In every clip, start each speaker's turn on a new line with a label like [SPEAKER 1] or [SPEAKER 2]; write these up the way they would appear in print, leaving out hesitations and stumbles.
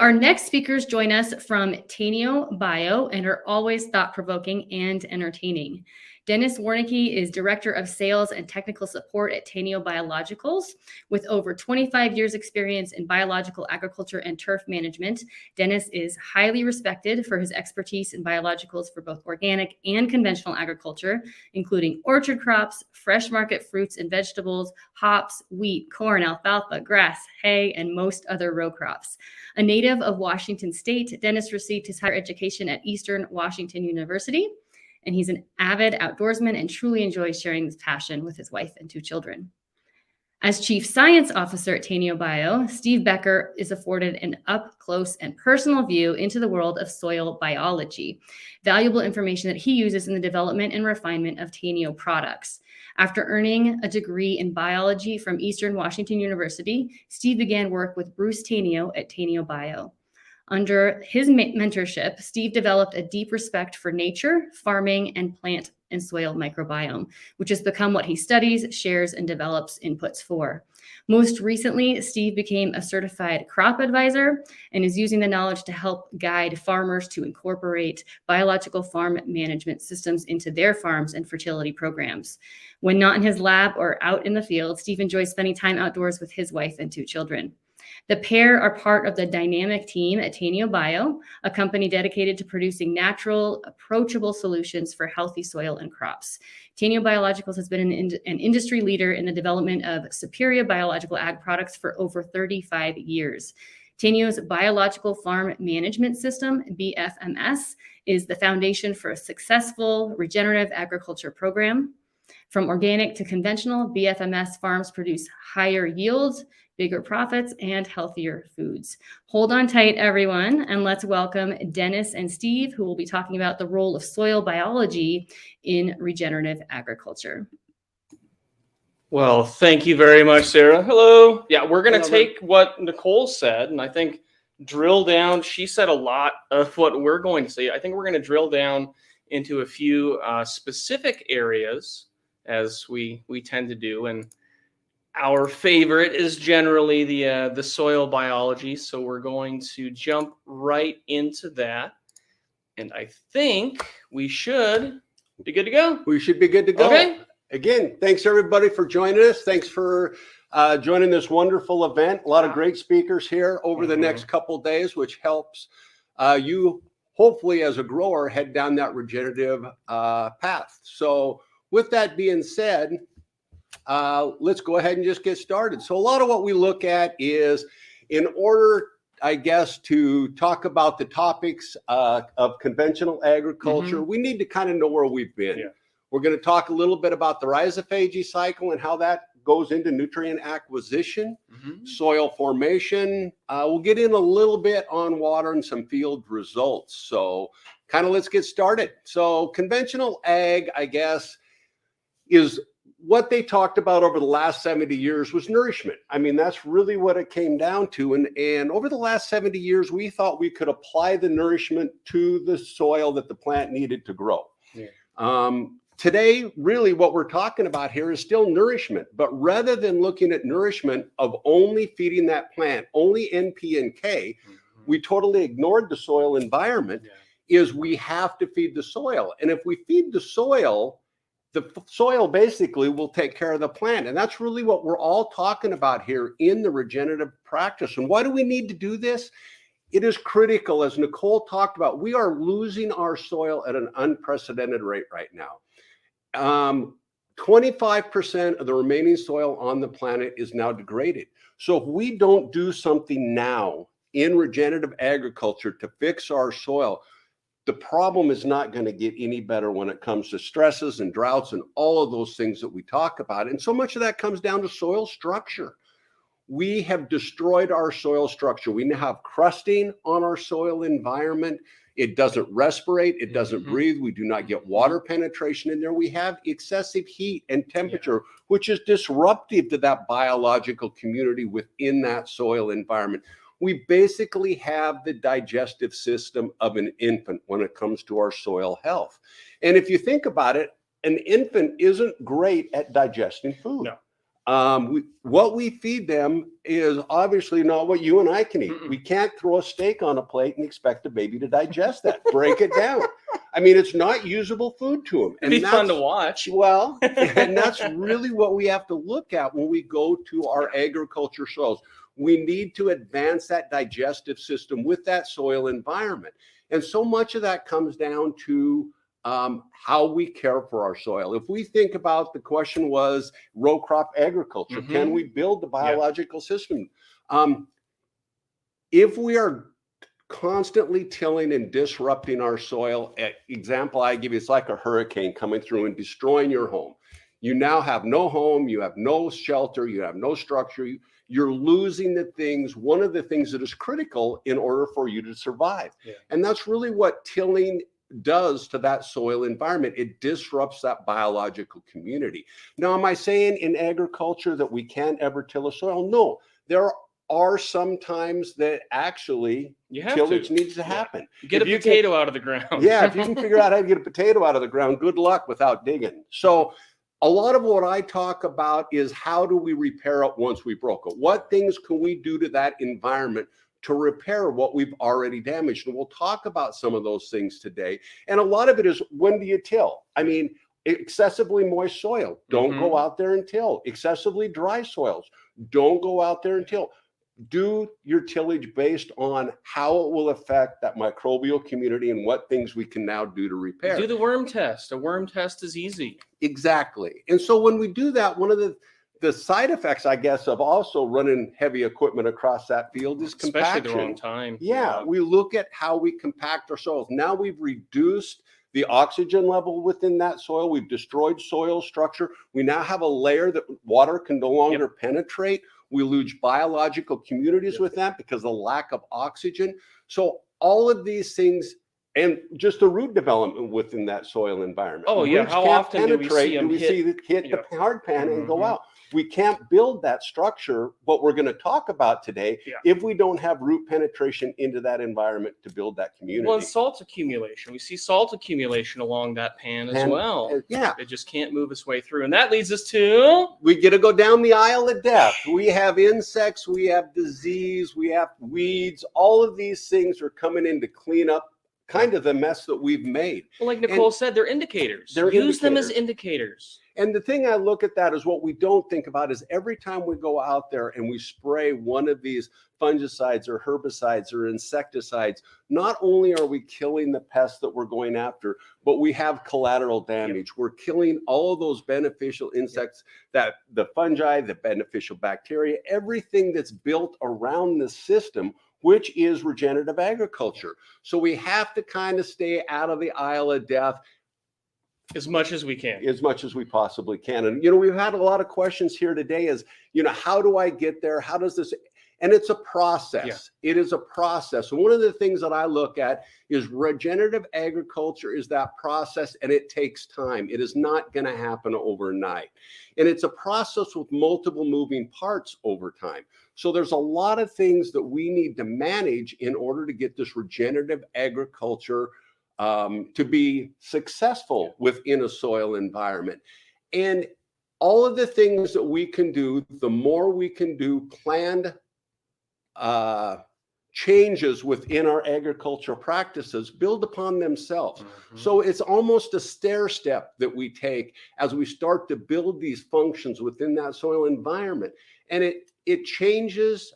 [SPEAKER 1] our next speakers join us from Tainio Bio and are always thought-provoking and entertaining. Dennis Warnecke is Director of Sales and Technical Support at Tainio Biologicals. With over 25 years experience in biological agriculture and turf management, Dennis is highly respected for his expertise in biologicals for both organic and conventional agriculture, including orchard crops, fresh market fruits and vegetables, hops, wheat, corn, alfalfa, grass, hay, and most other row crops. A native of Washington State, Dennis received his higher education at Eastern Washington University, and he's an avid outdoorsman and truly enjoys sharing this passion with his wife and 2 children. As Chief Science Officer at Tainio Bio, Steve Becker is afforded an up-close and personal view into the world of soil biology, valuable information that he uses in the development and refinement of Tainio products. After earning a degree in biology from Eastern Washington University, Steve began work with Bruce Tainio at Tainio Bio. Under his mentorship, Steve developed a deep respect for nature, farming, and plant and soil microbiome, which has become what he studies, shares, and develops inputs for. Most recently, Steve became a certified crop advisor and is using the knowledge to help guide farmers to incorporate biological farm management systems into their farms and fertility programs. When not in his lab or out in the field, Steve enjoys spending time outdoors with his wife and 2 children. The pair are part of the dynamic team at Tainio Bio, a company dedicated to producing natural, approachable solutions for healthy soil and crops. Tainio Biologicals has been an industry leader in the development of superior biological ag products for over 35 years. Tainio's Biological Farm Management System, BFMS, is the foundation for a successful regenerative agriculture program. From organic to conventional, BFMS farms produce higher yields, bigger profits, and healthier foods. Hold on tight, everyone, and let's welcome Dennis and Steve, who will be talking about the role of soil biology in regenerative agriculture.
[SPEAKER 2] Well, thank you very much, Sarah. Hello. Yeah, we're going to take what Nicole said, and I think drill down. She said a lot of what we're going to say. I think we're going to drill down into a few specific areas, as we tend to do, and our favorite is generally the soil biology, so we're going to jump right into that. And I think we should be good to go.
[SPEAKER 3] We should be good to go.
[SPEAKER 2] Okay.
[SPEAKER 3] Again, thanks everybody for joining us. Thanks for joining this wonderful event. A lot of great speakers here over the next couple of days, which helps you hopefully as a grower head down that regenerative path. So with that being said, let's go ahead and just get started. So a lot of what we look at is, in order, I guess, to talk about the topics of conventional agriculture, we need to kind of know where we've been. Yeah. We're going to talk a little bit about the rhizophagy cycle and how that goes into nutrient acquisition, soil formation. We'll get in a little bit on water and some field results. So kind of let's get started. So conventional ag, I guess, is what they talked about over the last 70 years was nourishment. I mean, that's really what it came down to. And over the last 70 years, we thought we could apply the nourishment to the soil that the plant needed to grow. Yeah. Today, really what we're talking about here is still nourishment, but rather than looking at nourishment of only feeding that plant, only NP and K, we totally ignored the soil environment. Is we have to feed the soil. And if we feed the soil basically will take care of the plant. And that's really what we're all talking about here in the regenerative practice. And why do we need to do this? It is critical, as Nicole talked about. We are losing our soil at an unprecedented rate right now. 25% of the remaining soil on the planet is now degraded. So if we don't do something now in regenerative agriculture to fix our soil, the problem is not going to get any better when it comes to stresses and droughts and all of those things that we talk about. And so much of that comes down to soil structure. We have destroyed our soil structure. We now have crusting on our soil environment. It doesn't respirate. It doesn't breathe. We do not get water penetration in there. We have excessive heat and temperature, which is disruptive to that biological community within that soil environment. We basically have the digestive system of an infant when it comes to our soil health. And if you think about it, an infant isn't great at digesting food. What we feed them is obviously not what you and I can eat.
[SPEAKER 2] Mm-mm.
[SPEAKER 3] We can't throw a steak on a plate and expect a baby to digest that. Break it down. I mean, it's not usable food to them.
[SPEAKER 2] It'd be fun to watch.
[SPEAKER 3] Well, and that's really what we have to look at when we go to our agriculture soils. We need to advance that digestive system with that soil environment. And so much of that comes down to how we care for our soil. If we think about, the question was row crop agriculture, can we build the biological system? If we are constantly tilling and disrupting our soil, example I give you, it's like a hurricane coming through and destroying your home. You now have no home, you have no shelter, you have no structure, you're losing the things, one of the things that is critical in order for you to survive. And that's really what tilling does to that soil environment. It disrupts that biological community. Now, am I saying in agriculture that we can't ever till a soil? No, there are some times that actually tillage needs to happen.
[SPEAKER 2] Get a potato out of the ground.
[SPEAKER 3] Yeah, if you can figure out how to get a potato out of the ground, good luck without digging. So a lot of what I talk about is how do we repair it once we broke it? What things can we do to that environment to repair what we've already damaged? And we'll talk about some of those things today. And a lot of it is, when do you till? I mean, excessively moist soil, don't go out there and till. Excessively dry soils, don't go out there and till. Do your tillage based on how it will affect that microbial community and what things we can now do to repair.
[SPEAKER 2] Do the worm test. A worm test is easy.
[SPEAKER 3] Exactly. And so when we do that, one of the side effects, I guess, of also running heavy equipment across that field is compaction.
[SPEAKER 2] Especially the wrong time.
[SPEAKER 3] Yeah, we look at how we compact our soils. Now we've reduced the oxygen level within that soil. We've destroyed soil structure. We now have a layer that water can no longer penetrate. We lose biological communities with that because of the lack of oxygen. So all of these things, and just the root development within that soil environment.
[SPEAKER 2] Oh, yeah. How often do we see them
[SPEAKER 3] hit the hard pan and go out? We can't build that structure, what we're going to talk about today, if we don't have root penetration into that environment to build that community.
[SPEAKER 2] Well, and salt accumulation. We see salt accumulation along that pan as well.
[SPEAKER 3] Yeah.
[SPEAKER 2] It just can't move its way through. And that leads us to...
[SPEAKER 3] We get to go down the aisle of death. We have insects, we have disease, we have weeds. All of these things are coming in to clean up kind of the mess that we've made.
[SPEAKER 2] Well, like Nicole said, they're indicators. Use them as indicators.
[SPEAKER 3] And the thing I look at that is, what we don't think about is every time we go out there and we spray one of these fungicides or herbicides or insecticides, not only are we killing the pests that we're going after, but we have collateral damage. We're killing all of those beneficial insects, that the fungi, the beneficial bacteria, everything that's built around the system, which is regenerative agriculture. So we have to kind of stay out of the aisle of death
[SPEAKER 2] as much as we can,
[SPEAKER 3] as much as we possibly can. And, we've had a lot of questions here today is, how do I get there? How does this, and it's a process. It is a process. And one of the things that I look at is regenerative agriculture is that process, and it takes time. It is not going to happen overnight. And it's a process with multiple moving parts over time. So there's a lot of things that we need to manage in order to get this regenerative agriculture to be successful within a soil environment. And all of the things that we can do, the more we can do planned changes within our agricultural practices, build upon themselves. So it's almost a stair step that we take as we start to build these functions within that soil environment. And it changes,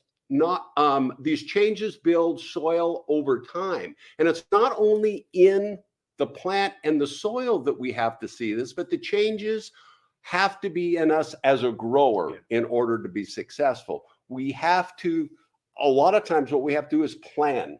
[SPEAKER 3] these changes build soil over time. And it's not only in the plant and the soil that we have to see this, but the changes have to be in us as a grower in order to be successful. We have to, a lot of times what we have to do is plan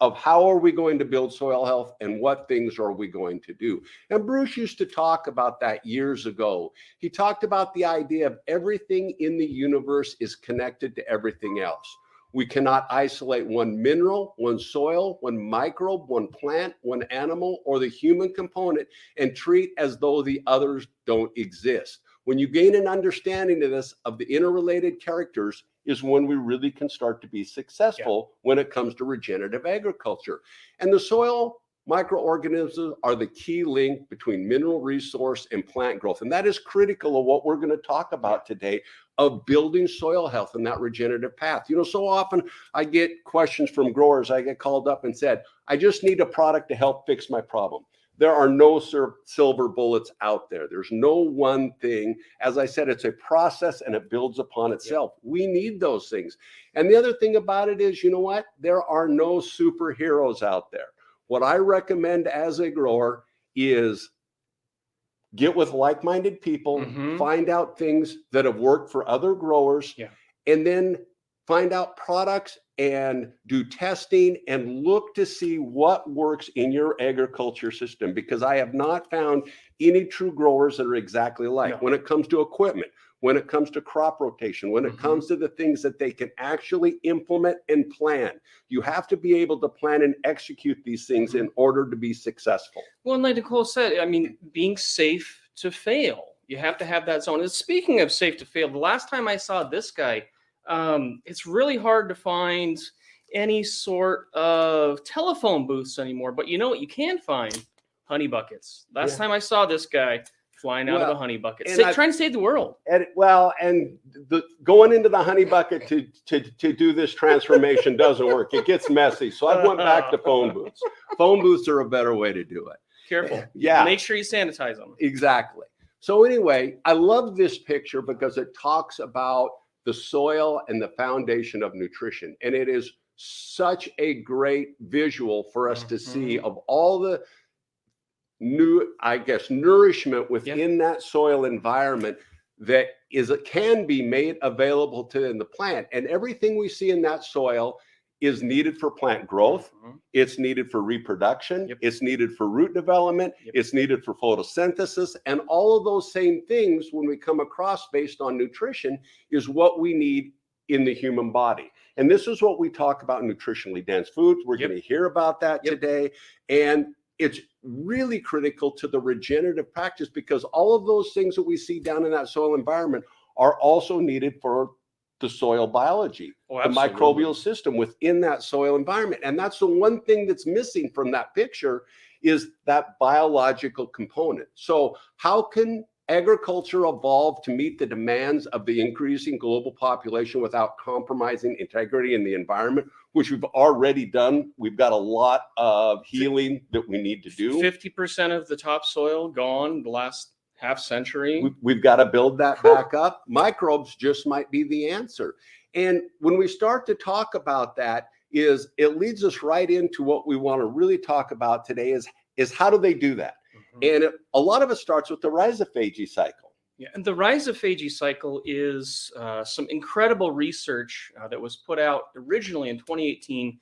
[SPEAKER 3] of how are we going to build soil health and what things are we going to do. And Bruce used to talk about that years ago. He talked about the idea of everything in the universe is connected to everything else. We cannot isolate one mineral, one soil, one microbe, one plant, one animal, or the human component and treat as though the others don't exist. When you gain an understanding of this, of the interrelated characters, is when we really can start to be successful when it comes to regenerative agriculture. And the soil microorganisms are the key link between mineral resource and plant growth. And that is critical of what we're going to talk about today. of building soil health and that regenerative path. You know, so often I get questions from growers. I get called up and said, I just need a product to help fix my problem. There are no silver bullets out there. There's no one thing. As I said, it's a process and it builds upon itself. Yep. We need those things. And the other thing about it is, you know what? There are no superheroes out there. What I recommend as a grower is get with like-minded people, find out things that have worked for other growers, and then find out products and do testing and look to see what works in your agriculture system, because I have not found any true growers that are exactly alike. When it comes to equipment, when it comes to crop rotation, when it comes to the things that they can actually implement and plan. You have to be able to plan and execute these things in order to be successful.
[SPEAKER 2] Well, and like Nicole said, I mean, being safe to fail, you have to have that zone. And speaking of safe to fail, the last time I saw this guy, it's really hard to find any sort of telephone booths anymore. But you know what you can find? Honey buckets. Last time I saw this guy flying out of a honey bucket, trying to save the world.
[SPEAKER 3] And going into the honey bucket to do this transformation doesn't work. It gets messy. So I went back to phone booths. Phone booths are a better way to do it.
[SPEAKER 2] Careful.
[SPEAKER 3] Yeah.
[SPEAKER 2] Make sure you sanitize them.
[SPEAKER 3] Exactly. So anyway, I love this picture because it talks about the soil and the foundation of nutrition. And it is such a great visual for us to see of all the nourishment within that soil environment that can be made available to the plant. And everything we see in that soil is needed for plant growth. It's needed for reproduction. It's needed for root development. It's needed for photosynthesis. And all of those same things, when we come across based on nutrition, is what we need in the human body. And this is what we talk about in nutritionally dense foods. We're going to hear about that today. And it's really critical to the regenerative practice, because all of those things that we see down in that soil environment are also needed for the soil biology, the microbial system within that soil environment. And that's the one thing that's missing from that picture, is that biological component. So how can agriculture evolve to meet the demands of the increasing global population without compromising integrity in the environment, which we've already done? We've got a lot of healing that we need to do.
[SPEAKER 2] 50% of the topsoil gone the last half century.
[SPEAKER 3] We've got to build that back up. Microbes just might be the answer. And when we start to talk about that, it leads us right into what we want to really talk about today is how do they do that? And a lot of it starts with the rhizophagy cycle.
[SPEAKER 2] Yeah, and the rhizophagy cycle is some incredible research that was put out originally in 2018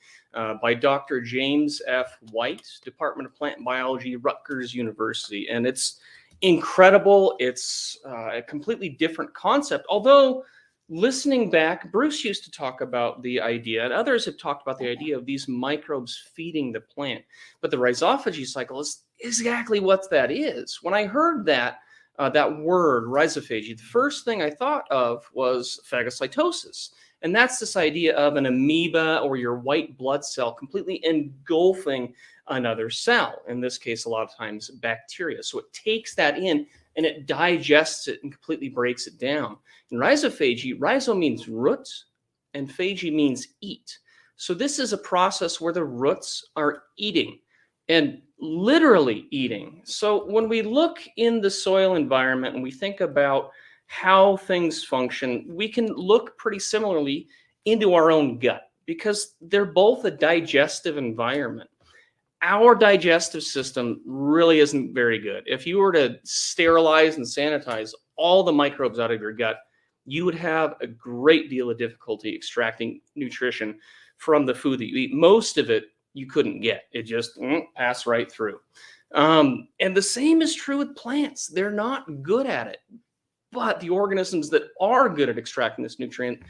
[SPEAKER 2] by Dr. James F. White, Department of Plant Biology, Rutgers University. And it's incredible. It's a completely different concept. Although listening back, Bruce used to talk about the idea, and others have talked about the idea of these microbes feeding the plant. But the rhizophagy cycle is exactly what that is. When I heard that word rhizophagy, the first thing I thought of was phagocytosis. And that's this idea of an amoeba or your white blood cell completely engulfing another cell, in this case, a lot of times bacteria. So it takes that in and it digests it and completely breaks it down. In rhizophagy, rhizo means root and phagy means eat. So this is a process where the roots are eating, and literally eating. So when we look in the soil environment and we think about how things function, we can look pretty similarly into our own gut, because they're both a digestive environment. Our digestive system really isn't very good. If you were to sterilize and sanitize all the microbes out of your gut, you would have a great deal of difficulty extracting nutrition from the food that you eat. Most of it you couldn't get. It just passed right through. And the same is true with plants. They're not good at it. But the organisms that are good at extracting this nutrient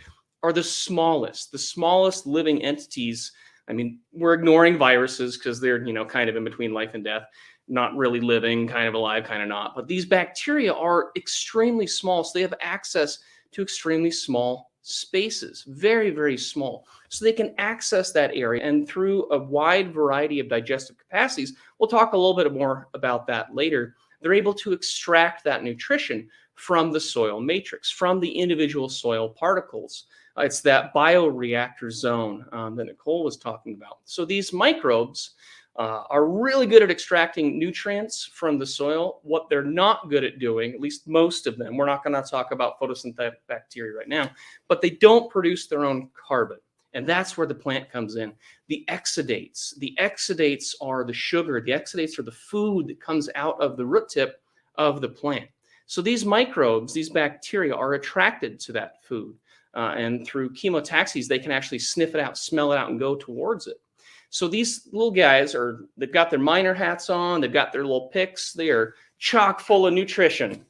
[SPEAKER 2] are the smallest living entities. I mean, we're ignoring viruses because they're, kind of in between life and death, not really living, kind of alive, kind of not. But these bacteria are extremely small, so they have access to extremely small spaces, very, very small. So they can access that area, and through a wide variety of digestive capacities, we'll talk a little bit more about that later, they're able to extract that nutrition from the soil matrix, from the individual soil particles. It's that bioreactor zone that Nicole was talking about. So these microbes are really good at extracting nutrients from the soil. What they're not good at doing, at least most of them, we're not going to talk about photosynthetic bacteria right now, but they don't produce their own carbon. And that's where the plant comes in. The exudates. The exudates are the sugar. The exudates are the food that comes out of the root tip of the plant. So these microbes, these bacteria, are attracted to that food. And through chemotaxis, they can actually sniff it out, smell it out, and go towards it. So these little guys they've got their miner hats on, they've got their little picks, they are chock full of nutrition,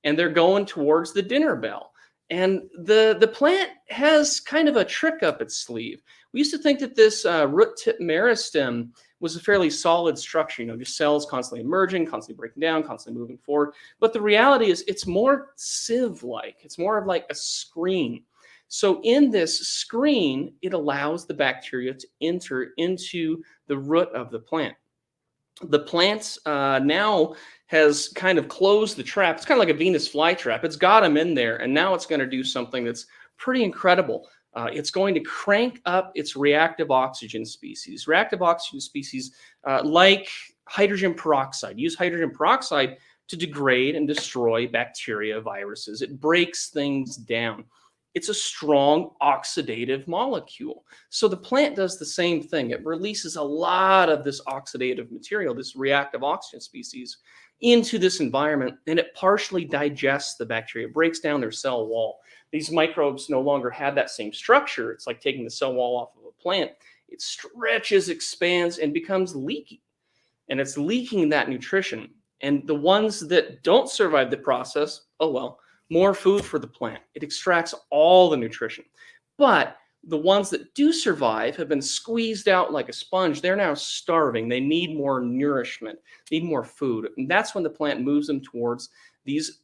[SPEAKER 2] and they're going towards the dinner bell. And the plant has kind of a trick up its sleeve. We used to think that this root tip meristem was a fairly solid structure, just cells constantly emerging, constantly breaking down, constantly moving forward. But the reality is it's more sieve-like. It's more of like a screen. So in this screen, it allows the bacteria to enter into the root of the plant. The plant now has kind of closed the trap. It's kind of like a Venus flytrap. It's got them in there, and now it's going to do something that's pretty incredible. It's going to crank up its reactive oxygen species. Reactive oxygen species like hydrogen peroxide. Use hydrogen peroxide to degrade and destroy bacteria, viruses. It breaks things down. It's a strong oxidative molecule. So the plant does the same thing. It releases a lot of this oxidative material, this reactive oxygen species, into this environment, and it partially digests the bacteria. It breaks down their cell wall. These microbes no longer have that same structure. It's like taking the cell wall off of a plant. It stretches, expands, and becomes leaky. And it's leaking that nutrition. And the ones that don't survive the process, oh well, more food for the plant. It extracts all the nutrition. But the ones that do survive have been squeezed out like a sponge. They're now starving. They need more nourishment, need more food. And that's when the plant moves them towards these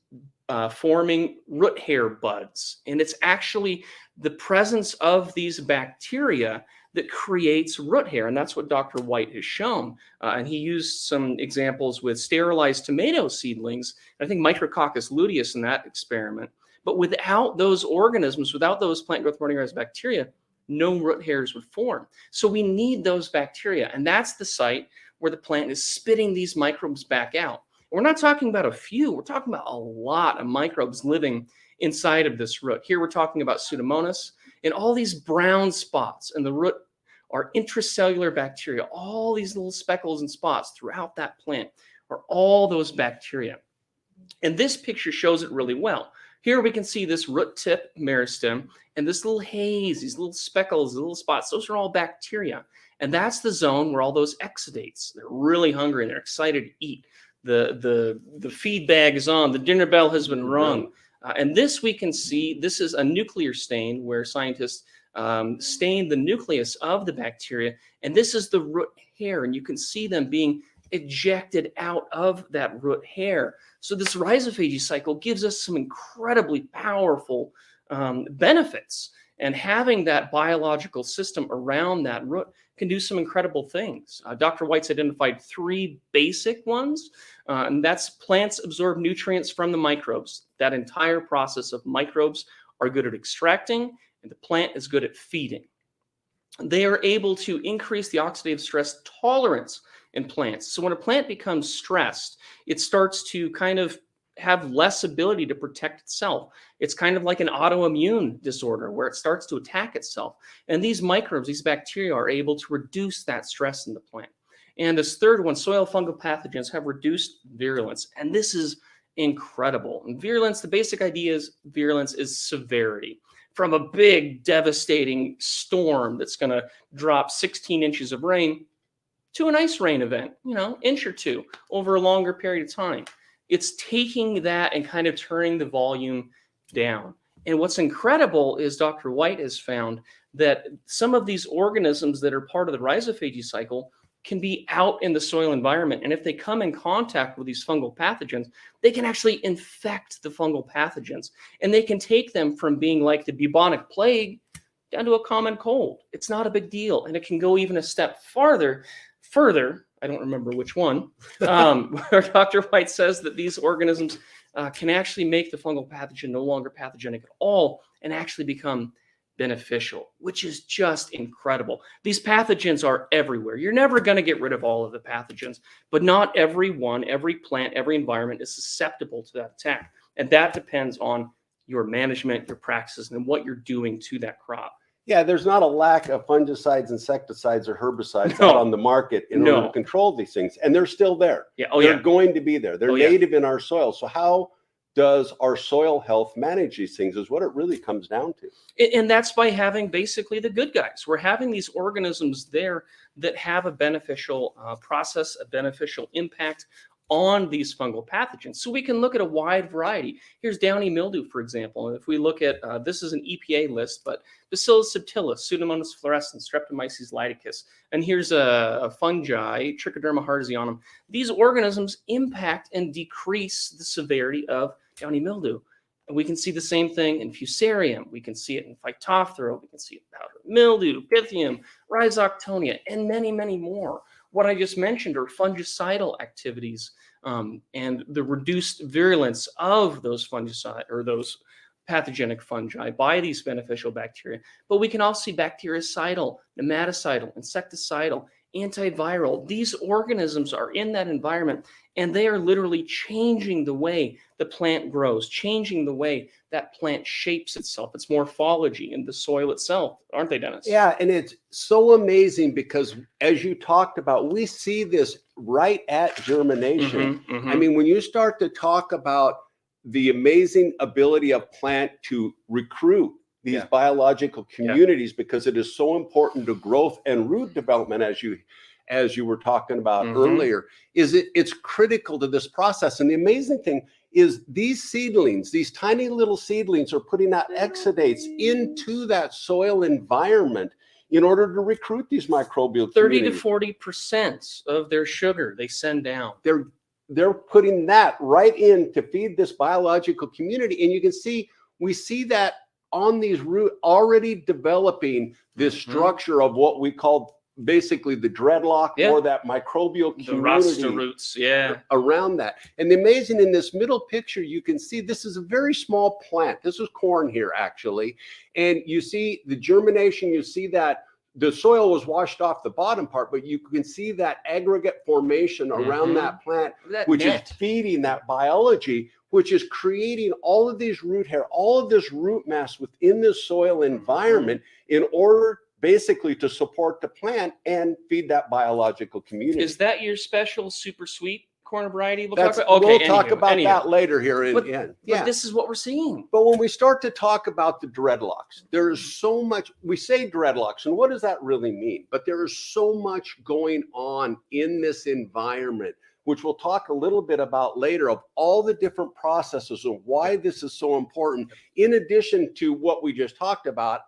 [SPEAKER 2] forming root hair buds. And it's actually the presence of these bacteria that creates root hair. And that's what Dr. White has shown. And he used some examples with sterilized tomato seedlings, I think Micrococcus luteus in that experiment. But without those organisms, without those plant growth hormone bacteria, no root hairs would form. So we need those bacteria. And that's the site where the plant is spitting these microbes back out. We're not talking about a few. We're talking about a lot of microbes living inside of this root. Here we're talking about Pseudomonas. And all these brown spots in the root are intracellular bacteria. All these little speckles and spots throughout that plant are all those bacteria. And this picture shows it really well. Here we can see this root tip meristem and this little haze, these little speckles, little spots. Those are all bacteria. And that's the zone where all those exudates, they're really hungry and they're excited to eat. The feed bag is on. The dinner bell has been rung. And this we can see, this is a nuclear stain where scientists stain the nucleus of the bacteria. And this is the root hair. And you can see them being ejected out of that root hair. So this rhizophagy cycle gives us some incredibly powerful benefits. And having that biological system around that root can do some incredible things. Dr. White's identified 3 basic ones, and that's plants absorb nutrients from the microbes. That entire process of microbes are good at extracting, and the plant is good at feeding. They are able to increase the oxidative stress tolerance in plants. So when a plant becomes stressed, it starts to kind of have less ability to protect itself. It's kind of like an autoimmune disorder where it starts to attack itself. And these microbes, these bacteria, are able to reduce that stress in the plant. And this third one, soil fungal pathogens have reduced virulence. And this is incredible. And virulence, the basic idea is virulence is severity. From a big, devastating storm that's going to drop 16 inches of rain to an ice rain event, inch or two over a longer period of time. It's taking that and kind of turning the volume down. And what's incredible is Dr. White has found that some of these organisms that are part of the rhizophagy cycle can be out in the soil environment. And if they come in contact with these fungal pathogens, they can actually infect the fungal pathogens. And they can take them from being like the bubonic plague down to a common cold. It's not a big deal. And it can go even a step further, I don't remember which one, where Dr. White says that these organisms can actually make the fungal pathogen no longer pathogenic at all and actually become beneficial, which is just incredible. These pathogens are everywhere. You're never going to get rid of all of the pathogens, but not every plant, every environment is susceptible to that attack. And that depends on your management, your practices, and what you're doing to that crop.
[SPEAKER 3] Yeah, there's not a lack of fungicides, insecticides, or herbicides out on the market in order to control these things. And they're still there.
[SPEAKER 2] Yeah.
[SPEAKER 3] They're going to be there. They're native in our soil. So how does our soil health manage these things is what it really comes down to.
[SPEAKER 2] And that's by having basically the good guys. We're having these organisms there that have a beneficial process, a beneficial impact on these fungal pathogens. So we can look at a wide variety. Here's downy mildew, for example. And if we look at, this is an EPA list, but Bacillus subtilis, Pseudomonas fluorescens, Streptomyces lidicus, and here's a fungi, Trichoderma harzianum. These organisms impact and decrease the severity of downy mildew. And we can see the same thing in Fusarium. We can see it in Phytophthora. We can see it in powdery mildew, Pythium, Rhizoctonia, and many, many more. What I just mentioned are fungicidal activities and the reduced virulence of those fungicide or those pathogenic fungi by these beneficial bacteria. But we can also see bactericidal, nematicidal, insecticidal, antiviral. These organisms are in that environment and they are literally changing the way the plant grows, changing the way that plant shapes itself, its morphology in the soil itself, aren't they, Dennis?
[SPEAKER 3] Yeah, and it's so amazing because as you talked about, we see this right at germination. I mean, when you start to talk about the amazing ability of plant to recruit these biological communities because it is so important to growth and root development, as you were talking about earlier, it's critical to this process. And the amazing thing is these seedlings, these tiny little seedlings are putting out exudates into that soil environment in order to recruit these microbial
[SPEAKER 2] 30 to 40% of their sugar they send down.
[SPEAKER 3] They're putting that right in to feed this biological community. And you can see, we see that on these root already developing this structure of what we call basically the dreadlock or that microbial community,
[SPEAKER 2] the rasta roots,
[SPEAKER 3] around that. And the amazing in this middle picture, you can see this is a very small plant. This is corn here actually, and you see the germination. You see that the soil was washed off the bottom part, but you can see that aggregate formation around that plant, which is feeding that biology, which is creating all of these root hair, all of this root mass within the soil environment in order basically to support the plant and feed that biological community.
[SPEAKER 2] Is that your special super sweet corn variety?
[SPEAKER 3] We'll talk about that later here in the end.
[SPEAKER 2] But this is what we're seeing.
[SPEAKER 3] But when we start to talk about the dreadlocks, there is so much, we say dreadlocks, and what does that really mean? But there is so much going on in this environment, which we'll talk a little bit about later, of all the different processes and why this is so important, in addition to what we just talked about,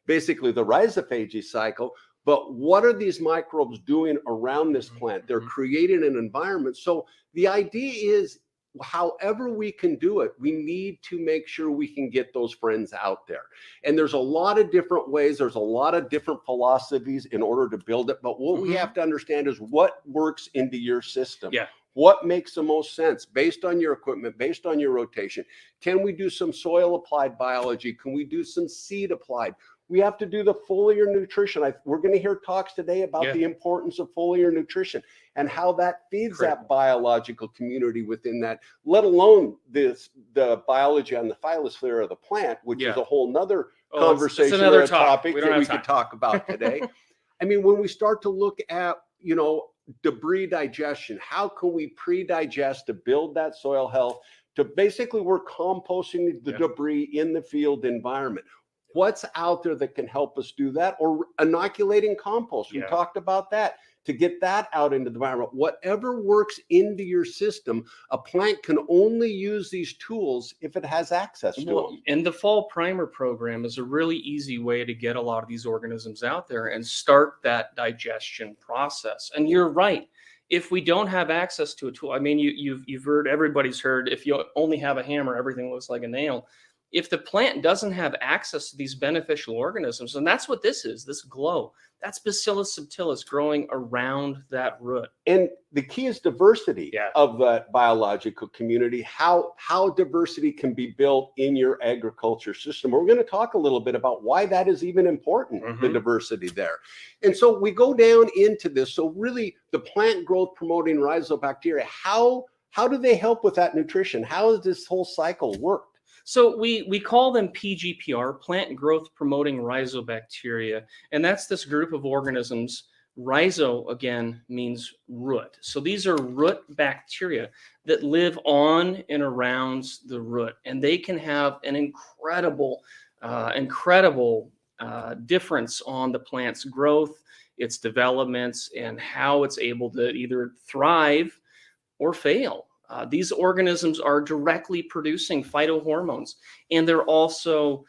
[SPEAKER 3] basically the rhizophagy cycle. But what are these microbes doing around this plant? They're creating an environment. So the idea is, however we can do it, we need to make sure we can get those friends out there. And there's a lot of different ways. There's a lot of different philosophies in order to build it. But what we have to understand is what works into your system. What makes the most sense based on your equipment, based on your rotation? Can we do some soil applied biology? Can we do some seed applied? We have to do the foliar nutrition. We're going to hear talks today about the importance of foliar nutrition and how that feeds that biological community within that, let alone the biology on the phyllosphere of the plant, which is a whole nother conversation,
[SPEAKER 2] it's another
[SPEAKER 3] topic that we could talk about today. I mean, when we start to look at, debris digestion, how can we pre-digest to build that soil health, to basically we're composting the debris in the field environment. What's out there that can help us do that? Or inoculating compost. We talked about that, to get that out into the environment. Whatever works into your system, a plant can only use these tools if it has access to them.
[SPEAKER 2] And the fall primer program is a really easy way to get a lot of these organisms out there and start that digestion process. And you're right. If we don't have access to a tool, I mean, you've heard, everybody's heard, if you only have a hammer, everything looks like a nail. if the plant doesn't have access to these beneficial organisms, and that's what this is, this glow, that's Bacillus subtilis growing around that root.
[SPEAKER 3] And the key is diversity of the biological community, how diversity can be built in your agriculture system. We're going to talk a little bit about why that is even important, the diversity there. And so we go down into this. So really the plant growth promoting rhizobacteria, how do they help with that nutrition? How does this whole cycle work?
[SPEAKER 2] So we call them PGPR, plant growth promoting rhizobacteria, and that's this group of organisms. Rhizo, again, means root. So these are root bacteria that live on and around the root, and they can have an incredible difference on the plant's growth, its developments, and how it's able to either thrive or fail. These organisms are directly producing phytohormones, and they're also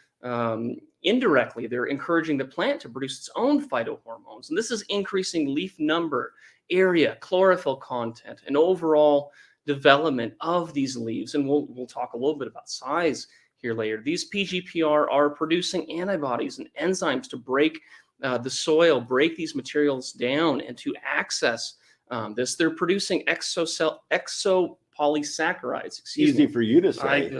[SPEAKER 2] indirectly, they're encouraging the plant to produce its own phytohormones. And this is increasing leaf number, area, chlorophyll content, and overall development of these leaves. And we'll talk a little bit about size here later. These PGPR are producing antibodies and enzymes to break the soil, break these materials down, and to access this. They're producing exopolysaccharides.
[SPEAKER 3] Easy for you to say.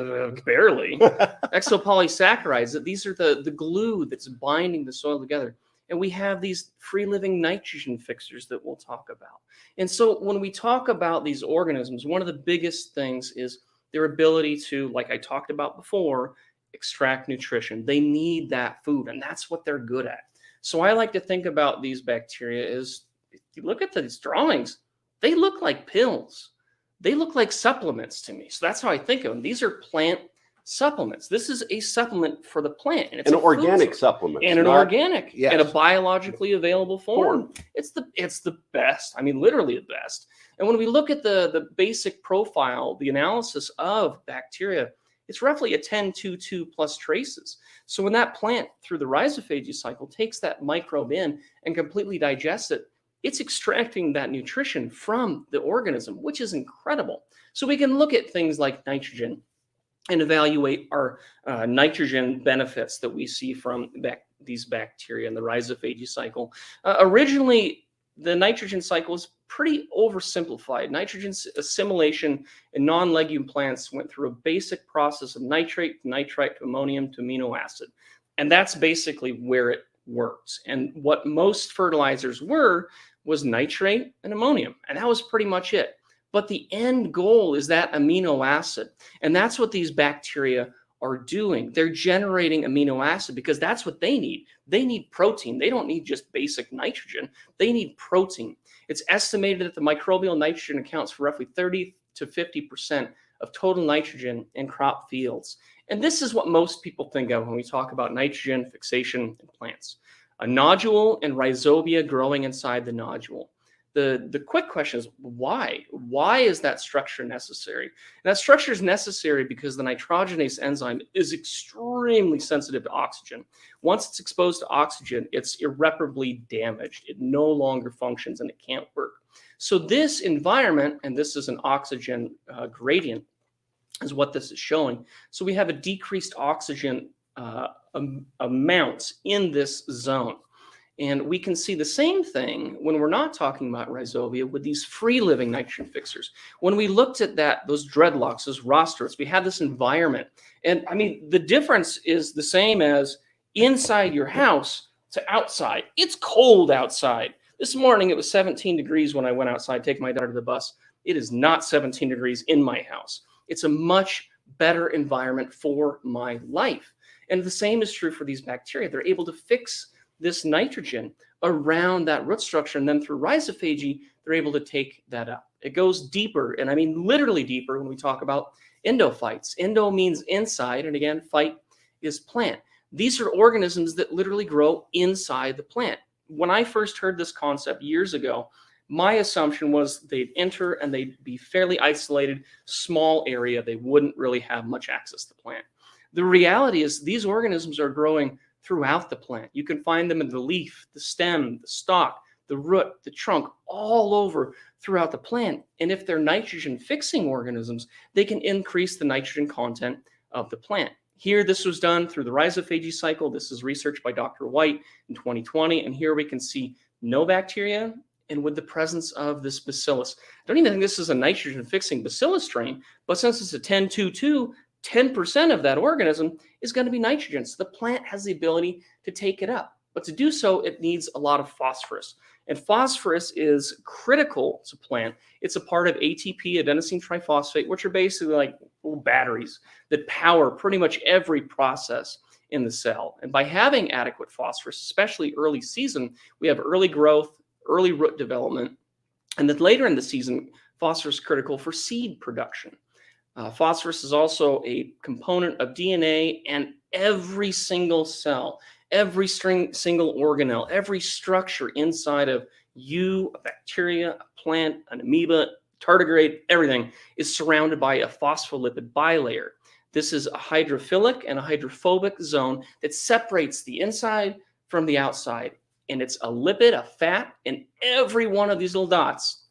[SPEAKER 2] Barely. Exopolysaccharides. These are the glue that's binding the soil together. And we have these free-living nitrogen fixers that we'll talk about. And so when we talk about these organisms, one of the biggest things is their ability to, like I talked about before, extract nutrition. They need that food, and that's what they're good at. So I like to think about these bacteria as, if you look at these drawings, they look like pills. They look like supplements to me. So that's how I think of them. These are plant supplements. This is a supplement for the plant. And it's
[SPEAKER 3] an organic supplement.
[SPEAKER 2] And an organic. Yes. In a biologically available form. It's the best. I mean, literally the best. And when we look at the basic profile, the analysis of bacteria, it's roughly a 10-2 plus traces. So when that plant, through the rhizophagy cycle, takes that microbe in and completely digests it, it's extracting that nutrition from the organism, which is incredible. So we can look at things like nitrogen and evaluate our nitrogen benefits that we see from these bacteria in the rhizophagy cycle. Originally, the nitrogen cycle was pretty oversimplified. Nitrogen assimilation in non-legume plants went through a basic process of nitrate, to nitrite, to ammonium, to amino acid. And that's basically where it works. And what most fertilizers was nitrate and ammonium. And that was pretty much it. But the end goal is that amino acid. And that's what these bacteria are doing. They're generating amino acid because that's what they need. They need protein. They don't need just basic nitrogen. They need protein. It's estimated that the microbial nitrogen accounts for roughly 30 to 50% of total nitrogen in crop fields. And this is what most people think of when we talk about nitrogen fixation in plants. A nodule and rhizobia growing inside the nodule. The quick question is why? Why is that structure necessary? And that structure is necessary because the nitrogenase enzyme is extremely sensitive to oxygen. Once it's exposed to oxygen, it's irreparably damaged. It no longer functions and it can't work. So this environment, and this is an oxygen gradient, is what this is showing. So we have a decreased oxygen amounts in this zone. And we can see the same thing when we're not talking about rhizobia with these free-living nitrogen fixers. When we looked at those dreadlocks, those rostrats, we had this environment. And I mean, the difference is the same as inside your house to outside. It's cold outside. This morning, it was 17 degrees when I went outside, take my daughter to the bus. It is not 17 degrees in my house. It's a much better environment for my life. And the same is true for these bacteria. They're able to fix this nitrogen around that root structure, and then through rhizophagy, they're able to take that up. It goes deeper, and I mean literally deeper when we talk about endophytes. Endo means inside, and again, phyte is plant. These are organisms that literally grow inside the plant. When I first heard this concept years ago, my assumption was they'd enter and they'd be fairly isolated, small area. They wouldn't really have much access to the plant. The reality is these organisms are growing throughout the plant. You can find them in the leaf, the stem, the stalk, the root, the trunk, all over throughout the plant. And if they're nitrogen fixing organisms, they can increase the nitrogen content of the plant. Here, this was done through the rhizophagy cycle. This is research by Dr. White in 2020. And here we can see no bacteria and with the presence of this bacillus. I don't even think this is a nitrogen-fixing bacillus strain, but since it's a 10-2-2, 10% of that organism is going to be nitrogen. So the plant has the ability to take it up. But to do so, it needs a lot of phosphorus. And phosphorus is critical to plant. It's a part of ATP, adenosine triphosphate, which are basically like little batteries that power pretty much every process in the cell. And by having adequate phosphorus, especially early season, we have early growth, early root development, and then later in the season, phosphorus is critical for seed production. Phosphorus is also a component of DNA, and every single cell, every single organelle, every structure inside of you, a bacteria, a plant, an amoeba, tardigrade, everything is surrounded by a phospholipid bilayer. This is a hydrophilic and a hydrophobic zone that separates the inside from the outside. And it's a lipid, a fat, and every one of these little dots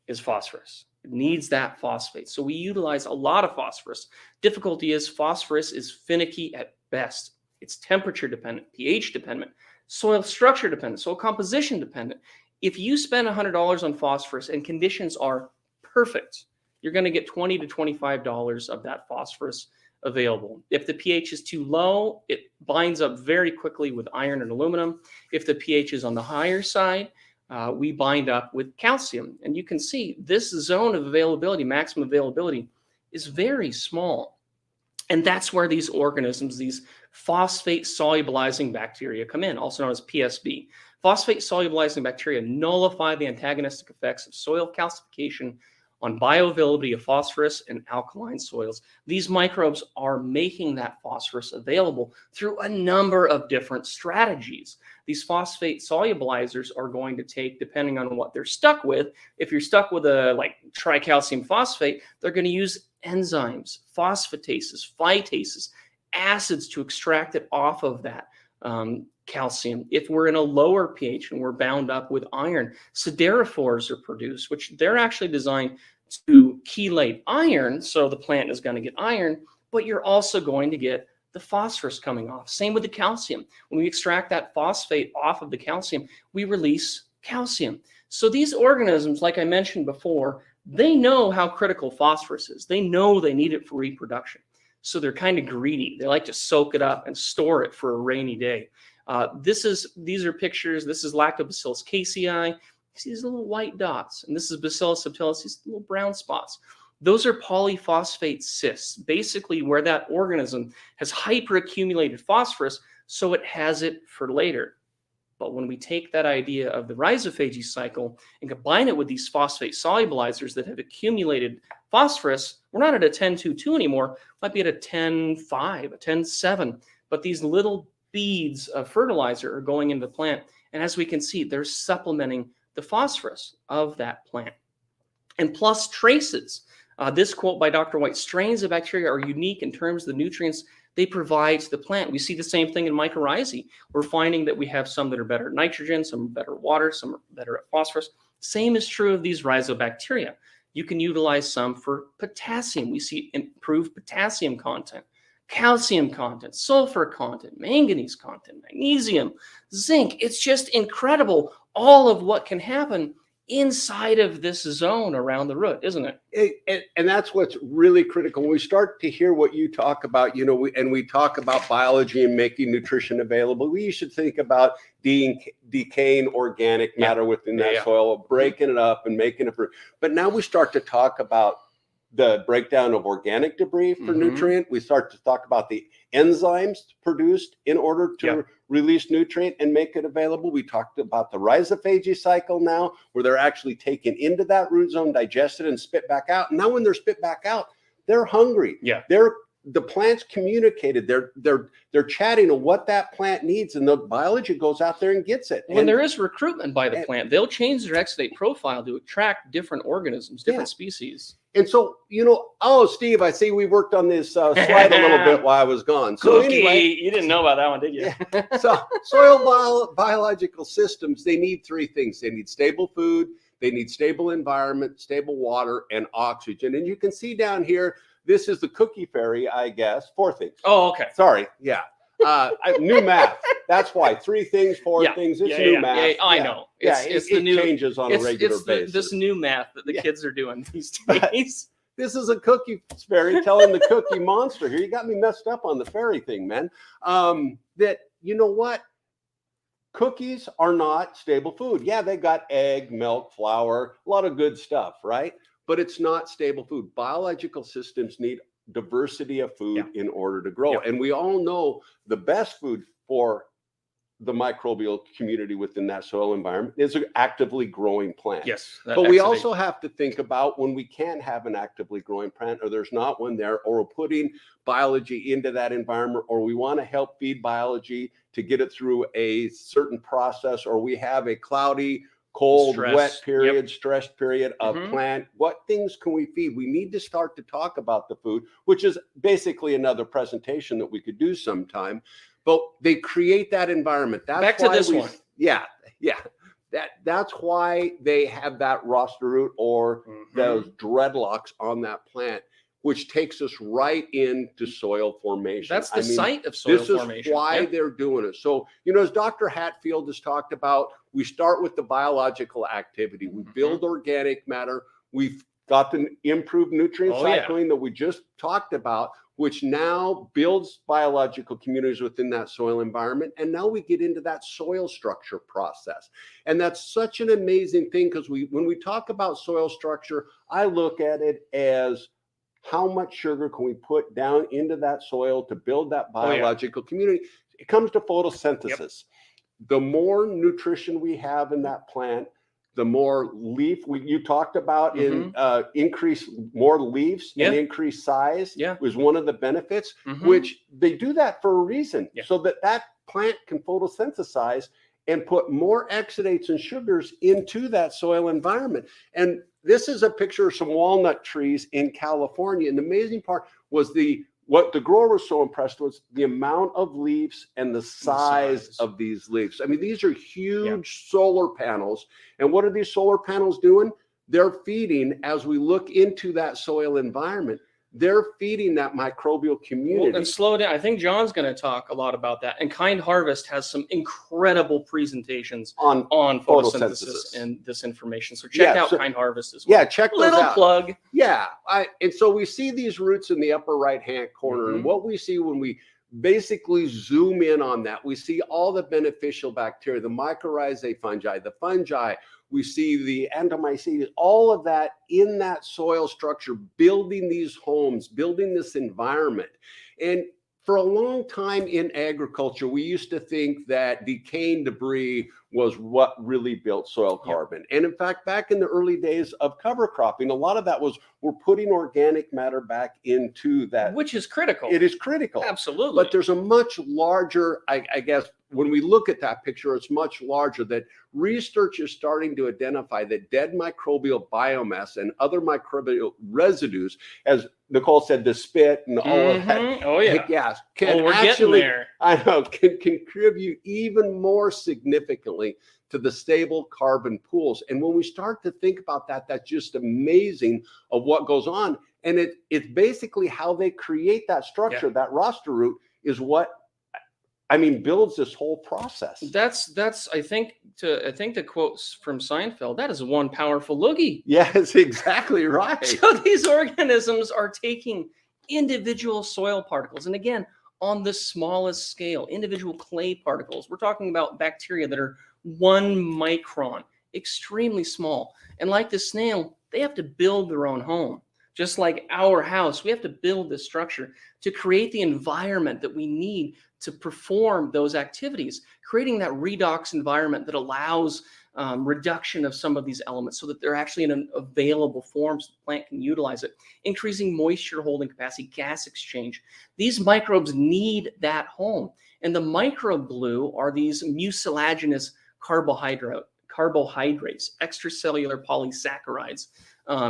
[SPEAKER 2] is phosphorus. It needs that phosphate. So we utilize a lot of phosphorus. Difficulty is phosphorus is finicky at best. It's temperature dependent, pH dependent, soil structure dependent, soil composition dependent. If you spend $100 on phosphorus and conditions are perfect, you're going to get $20 to $25 of that phosphorus available. If the pH is too low, it binds up very quickly with iron and aluminum. If the pH is on the higher side, we bind up with calcium. And you can see this zone of availability, maximum availability, is very small. And that's where these organisms, these phosphate solubilizing bacteria come in, also known as PSB. Phosphate solubilizing bacteria nullify the antagonistic effects of soil calcification on bioavailability of phosphorus in alkaline soils. These microbes are making that phosphorus available through a number of different strategies. These phosphate solubilizers are going to take, depending on what they're stuck with, if you're stuck with a like tricalcium phosphate, they're going to use enzymes, phosphatases, phytases, acids to extract it off of that calcium. If we're in a lower pH and we're bound up with iron, siderophores are produced, which they're actually designed to chelate iron, so the plant is going to get iron, but you're also going to get the phosphorus coming off. Same with the calcium. When we extract that phosphate off of the calcium, we release calcium. So these organisms, like I mentioned before, they know how critical phosphorus is. They know they need it for reproduction. So they're kind of greedy. They like to soak it up and store it for a rainy day. These are pictures. This is Lactobacillus casei. You see these little white dots, and this is Bacillus subtilis, these little brown spots. Those are polyphosphate cysts, basically where that organism has hyperaccumulated phosphorus, so it has it for later. But when we take that idea of the rhizophagy cycle and combine it with these phosphate solubilizers that have accumulated phosphorus, we're not at a 10-2-2 anymore, might be at a 10-5, a 10-7. But these little beads of fertilizer are going into the plant. And as we can see, they're supplementing the phosphorus of that plant. And plus traces. This quote by Dr. White, strains of bacteria are unique in terms of the nutrients they provide to the plant. We see the same thing in mycorrhizae. We're finding that we have some that are better at nitrogen, some better at water, some are better at phosphorus. Same is true of these rhizobacteria. You can utilize some for potassium. We see improved potassium content, calcium content, sulfur content, manganese content, magnesium, zinc. It's just incredible all of what can happen inside of this zone around the root, isn't it?
[SPEAKER 3] And that's what's really critical. When we start to hear what you talk about, we talk about biology and making nutrition available, we should think about decaying organic matter within that soil, breaking it up and making it. But now we start to talk about the breakdown of organic debris for nutrient. We start to talk about the enzymes produced in order to release nutrient and make it available. We talked about the rhizophagy cycle now, where they're actually taken into that root zone, digested, and spit back out. And now when they're spit back out, they're hungry. The plants communicated. They're chatting on what that plant needs, and the biology goes out there and gets it.
[SPEAKER 2] When there is recruitment by the plant, they'll change their exudate profile to attract different organisms, different species.
[SPEAKER 3] And so, Steve, I see we worked on this slide a little bit while I was gone. So anyway,
[SPEAKER 2] you didn't know about that one, did you?
[SPEAKER 3] Yeah. So soil biological systems, they need three things. They need stable food, they need stable environment, stable water, and oxygen. And you can see down here, This is the cookie fairy, I guess. 4 things.
[SPEAKER 2] Oh, okay.
[SPEAKER 3] Sorry. Yeah. New math. That's why 3 things, 4 things. It's new math.
[SPEAKER 2] Yeah, I know. It's the new
[SPEAKER 3] changes on a regular basis.
[SPEAKER 2] This new math that the kids are doing these days.
[SPEAKER 3] This is a cookie fairy telling the cookie monster here. You got me messed up on the fairy thing, man. That, you know what? Cookies are not stable food. Yeah, they got egg, milk, flour, a lot of good stuff, right? But it's not stable food. Biological systems need diversity of food in order to grow. And we all know the best food for the microbial community within that soil environment is an actively growing plant.
[SPEAKER 2] Yes.
[SPEAKER 3] But we also have to think about when we can't have an actively growing plant, or there's not one there, or we're putting biology into that environment, or we want to help feed biology to get it through a certain process, or we have a cloudy, cold, wet period, stressed period of plant. What things can we feed? We need to start to talk about the food, which is basically another presentation that we could do sometime. But they create that environment. That's
[SPEAKER 2] back to this one.
[SPEAKER 3] Yeah. That's why they have that roster root or those dreadlocks on that plant, which takes us right into soil formation.
[SPEAKER 2] That's the site of soil formation.
[SPEAKER 3] This is why they're doing it. So, as Dr. Hatfield has talked about, we start with the biological activity. We build organic matter. We've got the improved nutrient cycling that we just talked about, which now builds biological communities within that soil environment. And now we get into that soil structure process. And that's such an amazing thing, because when we talk about soil structure, I look at it as how much sugar can we put down into that soil to build that biological community. It comes to photosynthesis. The more nutrition we have in that plant, the more leaf you talked about in increase more leaves and increase size was one of the benefits, which they do that for a reason, so that plant can photosynthesize and put more exudates and sugars into that soil environment. And this is a picture of some walnut trees in California. And the amazing part was what the grower was so impressed was the amount of leaves and the size of these leaves. I mean, these are huge solar panels. And what are these solar panels doing? They're feeding, as we look into that soil environment, they're feeding that microbial community.
[SPEAKER 2] Well, and slow down. I think John's going to talk a lot about that. And Kind Harvest has some incredible presentations on photosynthesis and this information. So check out Kind Harvest as well.
[SPEAKER 3] Yeah, check those out.
[SPEAKER 2] Little plug.
[SPEAKER 3] Yeah. And so we see these roots in the upper right-hand corner. And what we see when we basically zoom in on that, we see all the beneficial bacteria, the mycorrhizae fungi, the fungi. We see the entomycetes, all of that in that soil structure, building these homes, building this environment. And for a long time in agriculture, we used to think that decaying debris was what really built soil carbon. And in fact, back in the early days of cover cropping, a lot of that was we're putting organic matter back into that.
[SPEAKER 2] Which is critical.
[SPEAKER 3] It is critical.
[SPEAKER 2] Absolutely.
[SPEAKER 3] But there's a much larger, I guess, when we look at that picture, it's much larger, that research is starting to identify that dead microbial biomass and other microbial residues, as Nicole said, the spit and all of that.
[SPEAKER 2] Oh, yeah.
[SPEAKER 3] Yes, can
[SPEAKER 2] we're
[SPEAKER 3] actually,
[SPEAKER 2] getting there.
[SPEAKER 3] I know, can contribute even more significantly to the stable carbon pools. And when we start to think about that, that's just amazing of what goes on. And it's basically how they create that structure, that roster root is what builds this whole process.
[SPEAKER 2] That's I think the quotes from Seinfeld, that is one powerful loogie.
[SPEAKER 3] Yes, exactly right.
[SPEAKER 2] So these organisms are taking individual soil particles, and again, on the smallest scale, individual clay particles. We're talking about bacteria that are 1 micron, extremely small. And like the snail, they have to build their own home. Just like our house, we have to build this structure to create the environment that we need to perform those activities, creating that redox environment that allows reduction of some of these elements so that they're actually in an available form so the plant can utilize it, increasing moisture holding capacity, gas exchange. These microbes need that home. And the microbe glue are these mucilaginous carbohydrates, extracellular polysaccharides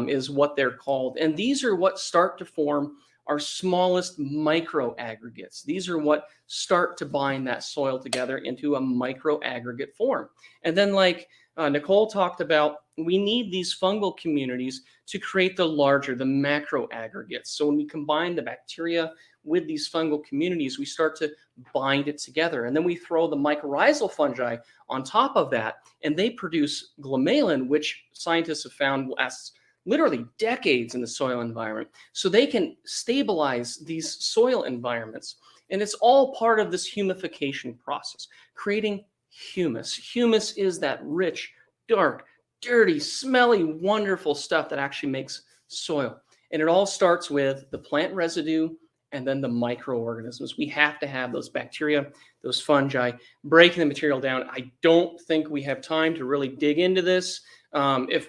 [SPEAKER 2] is what they're called. And these are what start to form our smallest micro aggregates. These are what start to bind that soil together into a micro aggregate form. And then like Nicole talked about, we need these fungal communities to create the larger, the macro aggregates. So when we combine the bacteria with these fungal communities, we start to bind it together. And then we throw the mycorrhizal fungi on top of that, and they produce glomalin, which scientists have found lasts literally decades in the soil environment. So they can stabilize these soil environments. And it's all part of this humification process, creating humus. Humus is that rich, dark, dirty, smelly, wonderful stuff that actually makes soil. And it all starts with the plant residue and then the microorganisms. We have to have those bacteria, those fungi, breaking the material down. I don't think we have time to really dig into this. If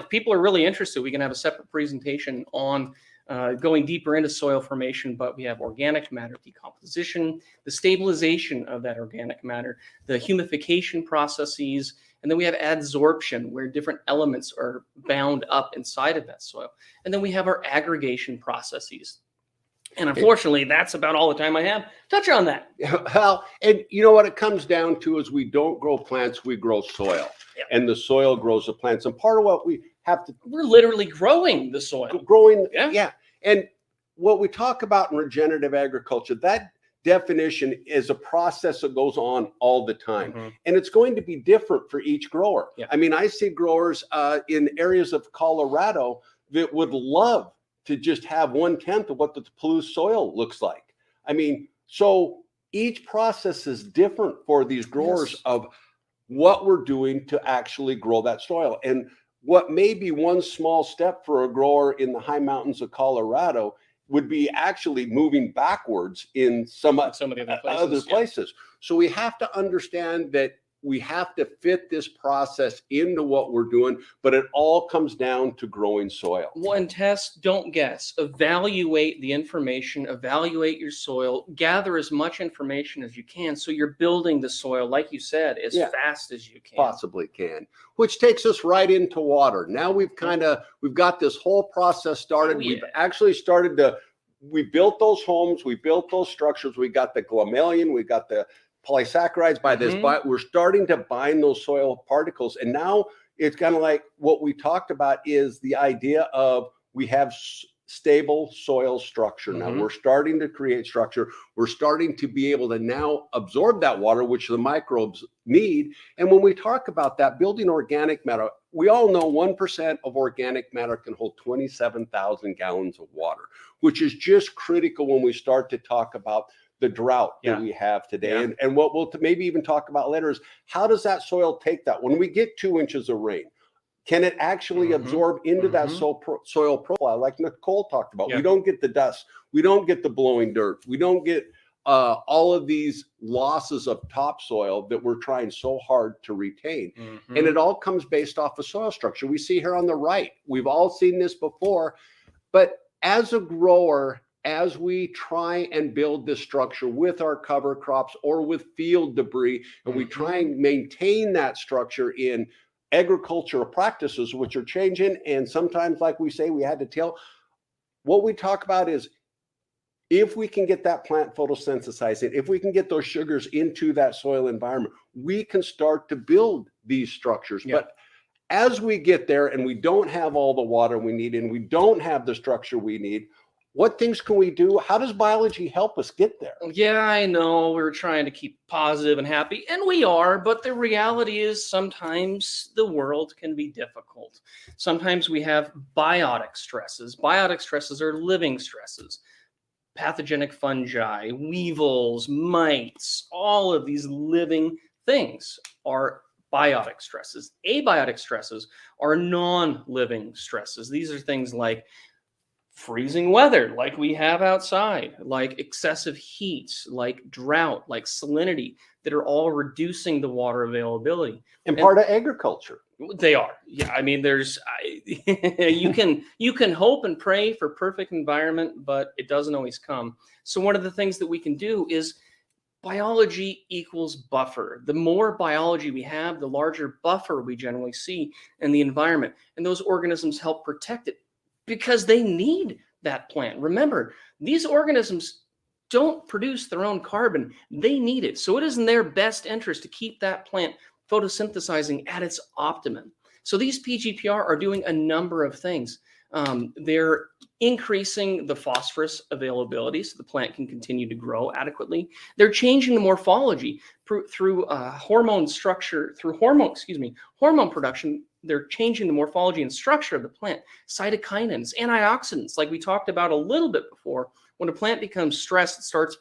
[SPEAKER 2] people are really interested, we can have a separate presentation on going deeper into soil formation, but we have organic matter decomposition, the stabilization of that organic matter, the humification processes, and then we have adsorption, where different elements are bound up inside of that soil. And then we have our aggregation processes. And unfortunately, that's about all the time I have. Touch on that.
[SPEAKER 3] Well, and you know what it comes down to is we don't grow plants, we grow soil. Yep. And the soil grows the plants. And part of what we have to...
[SPEAKER 2] We're literally growing the soil.
[SPEAKER 3] Growing, yeah. And what we talk about in regenerative agriculture, that definition is a process that goes on all the time. Mm-hmm. And it's going to be different for each grower. Yeah. I mean, I see growers in areas of Colorado that would love to just have 1/10 of what the Palouse soil looks like. I mean, so each process is different for these growers. Yes. Of what we're doing to actually grow that soil. And what may be one small step for a grower in the high mountains of Colorado would be actually moving backwards in some of the other places. Yeah. So we have to understand that we have to fit this process into what we're doing, but it all comes down to growing soil.
[SPEAKER 2] One, test, don't guess. Evaluate the information, evaluate your soil, gather as much information as you can so you're building the soil, like you said, as fast as you can.
[SPEAKER 3] Possibly can. Which takes us right into water. Now we've got this whole process started. We've actually started to, we built those homes, we built those structures, we got the glomalin, we got the polysaccharides by this, but we're starting to bind those soil particles. And now it's kind of like what we talked about is the idea of we have stable soil structure. Now we're starting to create structure. We're starting to be able to now absorb that water, which the microbes need. And when we talk about that, building organic matter, we all know 1% of organic matter can hold 27,000 gallons of water, which is just critical when we start to talk about the drought that we have today. And what we'll maybe even talk about later is how does that soil take that? When we get 2 inches of rain, can it actually absorb into that soil profile like Nicole talked about? We don't get the dust. We don't get the blowing dirt. We don't get all of these losses of topsoil that we're trying so hard to retain. And it all comes based off of soil structure. We see here on the right, we've all seen this before, but as a grower, as we try and build this structure with our cover crops or with field debris, and we try and maintain that structure in agricultural practices, which are changing, and sometimes, like we say, we had to tell, what we talk about is if we can get that plant photosynthesizing, if we can get those sugars into that soil environment, we can start to build these structures. But as we get there and we don't have all the water we need and we don't have the structure we need, what things can we do? How does biology help us get there?
[SPEAKER 2] Yeah, I know we're trying to keep positive and happy, and we are, but the reality is sometimes the world can be difficult. Sometimes we have biotic stresses. Biotic stresses are living stresses. Pathogenic fungi, weevils, mites, all of these living things are biotic stresses. Abiotic stresses are non-living stresses. These are things like freezing weather, like we have outside, like excessive heat, like drought, like salinity, that are all reducing the water availability.
[SPEAKER 3] And part of agriculture.
[SPEAKER 2] They are. Yeah, I mean, you can hope and pray for perfect environment, but it doesn't always come. So one of the things that we can do is biology equals buffer. The more biology we have, the larger buffer we generally see in the environment. And those organisms help protect it because they need that plant. Remember, these organisms don't produce their own carbon. They need it. So it is in their best interest to keep that plant photosynthesizing at its optimum. So these PGPR are doing a number of things. They're increasing the phosphorus availability so the plant can continue to grow adequately. They're changing the morphology through hormone production. They're changing the morphology and structure of the plant. Cytokinins, antioxidants, like we talked about a little bit before. When a plant becomes stressed, it starts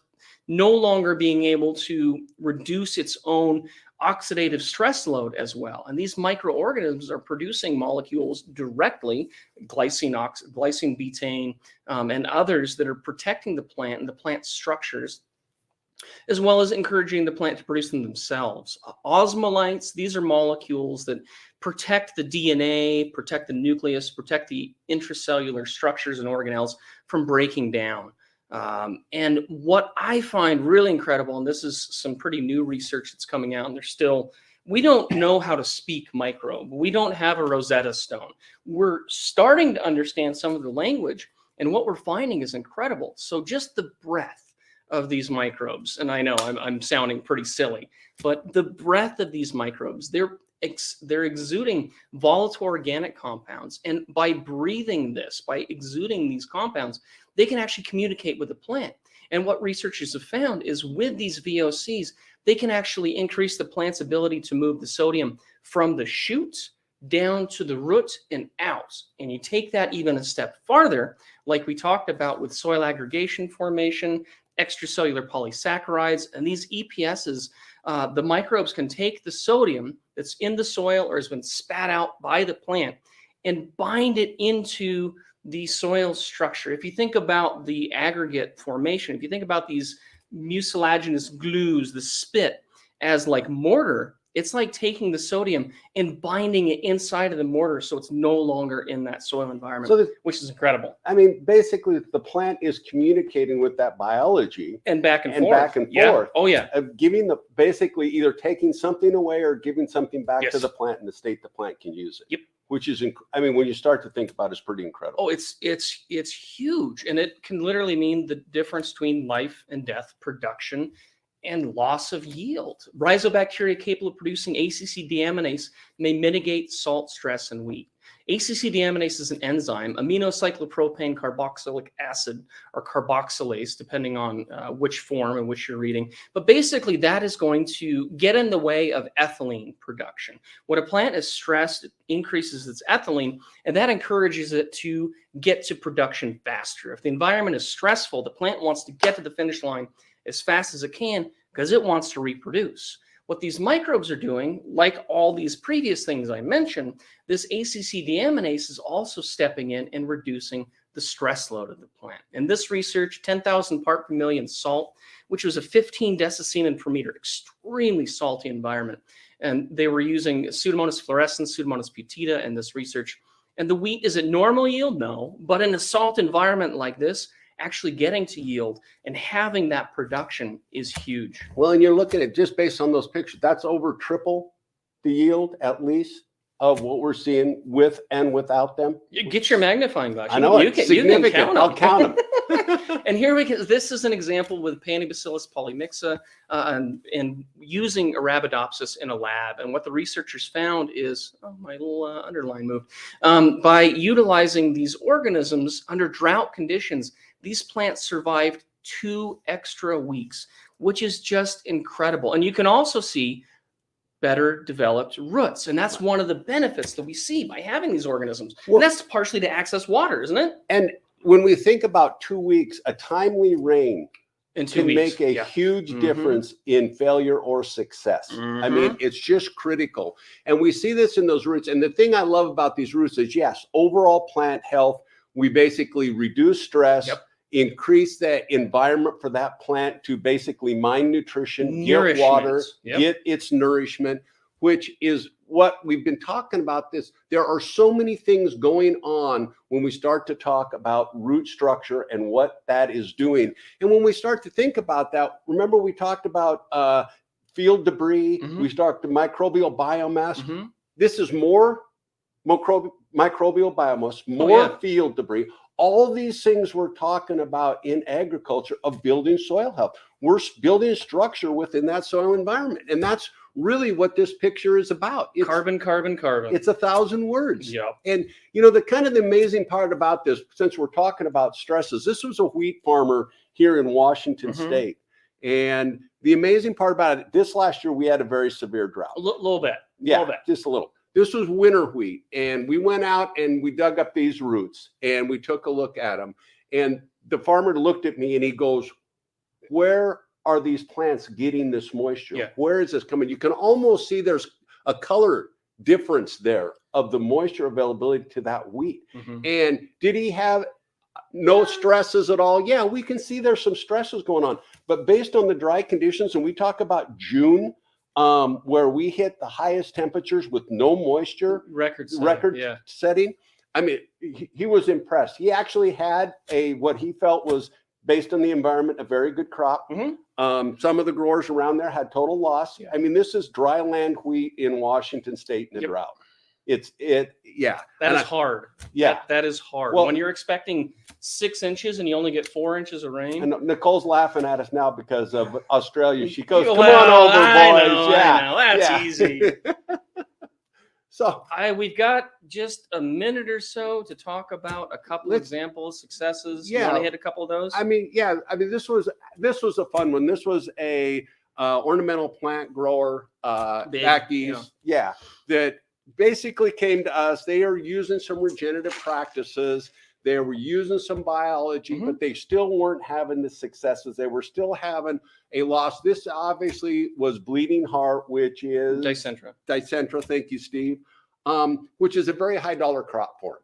[SPEAKER 2] no longer being able to reduce its own oxidative stress load as well. And these microorganisms are producing molecules directly, glycine, betaine, and others that are protecting the plant and the plant structures, as well as encouraging the plant to produce them themselves. Osmolytes, these are molecules that protect the DNA, protect the nucleus, protect the intracellular structures and organelles from breaking down. And what I find really incredible, and this is some pretty new research that's coming out, and we don't know how to speak microbe. We don't have a Rosetta Stone. We're starting to understand some of the language, and what we're finding is incredible. So just the breadth of these microbes, and I know I'm sounding pretty silly, but the breadth of these microbes, they're exuding volatile organic compounds. And by breathing this, by exuding these compounds, they can actually communicate with the plant. And what researchers have found is with these VOCs, they can actually increase the plant's ability to move the sodium from the shoots down to the root and out. And you take that even a step farther, like we talked about with soil aggregation formation, extracellular polysaccharides, and these EPSs, the microbes can take the sodium that's in the soil or has been spat out by the plant and bind it into the soil structure. If you think about the aggregate formation, if you think about these mucilaginous glues, the spit, as like mortar, it's like taking the sodium and binding it inside of the mortar so it's no longer in that soil environment, which is incredible.
[SPEAKER 3] I mean, basically, the plant is communicating with that biology.
[SPEAKER 2] And back and
[SPEAKER 3] forth.
[SPEAKER 2] Yeah. Oh, yeah.
[SPEAKER 3] Giving basically either taking something away or giving something back to the plant in the state the plant can use it.
[SPEAKER 2] Yep.
[SPEAKER 3] Which is, I mean, when you start to think about it, it's pretty incredible.
[SPEAKER 2] Oh, it's huge. And it can literally mean the difference between life and death, production and loss of yield. Rhizobacteria capable of producing ACC deaminase may mitigate salt stress in wheat. ACC deaminase is an enzyme, aminocyclopropane carboxylic acid, or carboxylase, depending on which form and which you're reading. But basically, that is going to get in the way of ethylene production. When a plant is stressed, it increases its ethylene, and that encourages it to get to production faster. If the environment is stressful, the plant wants to get to the finish line as fast as it can because it wants to reproduce. What these microbes are doing, like all these previous things I mentioned, this ACC deaminase is also stepping in and reducing the stress load of the plant. In this research, 10,000 part per million salt, which was a 15 decicinin per meter, extremely salty environment. And they were using Pseudomonas fluorescens, Pseudomonas putida in this research. And the wheat is at normal yield? No. But in a salt environment like this, actually getting to yield and having that production is huge.
[SPEAKER 3] Well, and you're looking at just based on those pictures, that's over triple the yield at least of what we're seeing with and without them.
[SPEAKER 2] You get your magnifying glass.
[SPEAKER 3] I know
[SPEAKER 2] you can count
[SPEAKER 3] I'll count them.
[SPEAKER 2] And here this is an example with Panibacillus polymixa and using Arabidopsis in a lab. And what the researchers found is, my little underline moved, by utilizing these organisms under drought conditions, these plants survived 2 extra weeks, which is just incredible. And you can also see better developed roots. And that's one of the benefits that we see by having these organisms. Well, and that's partially to access water, isn't it?
[SPEAKER 3] And when we think about 2 weeks, a timely rain can make a huge difference in failure or success. I mean, it's just critical. And we see this in those roots. And the thing I love about these roots is, yes, overall plant health, we basically reduce stress, increase the environment for that plant to basically mine nutrition, get water, get its nourishment, which is what we've been talking about this. There are so many things going on when we start to talk about root structure and what that is doing. And when we start to think about that, remember we talked about field debris, we talked to microbial biomass. This is more microbial biomass, more field debris. All these things we're talking about in agriculture of building soil health. We're building a structure within that soil environment. And that's really what this picture is about. It's
[SPEAKER 2] Carbon.
[SPEAKER 3] It's 1,000 words.
[SPEAKER 2] Yep.
[SPEAKER 3] And the amazing part about this, since we're talking about stresses, this was a wheat farmer here in Washington State. And the amazing part about it, this last year we had a very severe drought.
[SPEAKER 2] A little bit.
[SPEAKER 3] Yeah, just a little. This was winter wheat, and we went out and we dug up these roots and we took a look at them. And the farmer looked at me and he goes, "Where are these plants getting this moisture?
[SPEAKER 2] Yeah.
[SPEAKER 3] Where is this coming?" You can almost see there's a color difference there of the moisture availability to that wheat. And did he have no stresses at all? Yeah, we can see there's some stresses going on. But based on the dry conditions, and we talk about June, where we hit the highest temperatures with no moisture, record setting. I mean, he was impressed. He actually had what he felt was, based on the environment, a very good crop. Some of the growers around there had total loss. I mean, this is dry land wheat in Washington State in a drought. That is hard. Yeah,
[SPEAKER 2] that is hard. Well, when you're expecting 6 inches and you only get 4 inches of rain.
[SPEAKER 3] And Nicole's laughing at us now because of Australia. She goes, "Come on over, boys."
[SPEAKER 2] I know. That's easy.
[SPEAKER 3] So
[SPEAKER 2] we've got just a minute or so to talk about a couple of examples, successes. You want to hit a couple of those?
[SPEAKER 3] I mean, this was a fun one. This was a ornamental plant grower back east. That basically came to us. They are using some regenerative practices. They were using some biology, but they still weren't having the successes. They were still having a loss. This obviously was bleeding heart, which is Dicentra. Thank you, Steve. Which is a very high dollar crop for them.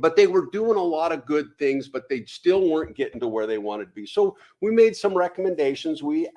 [SPEAKER 3] But they were doing a lot of good things, but they still weren't getting to where they wanted to be. So we made some recommendations. We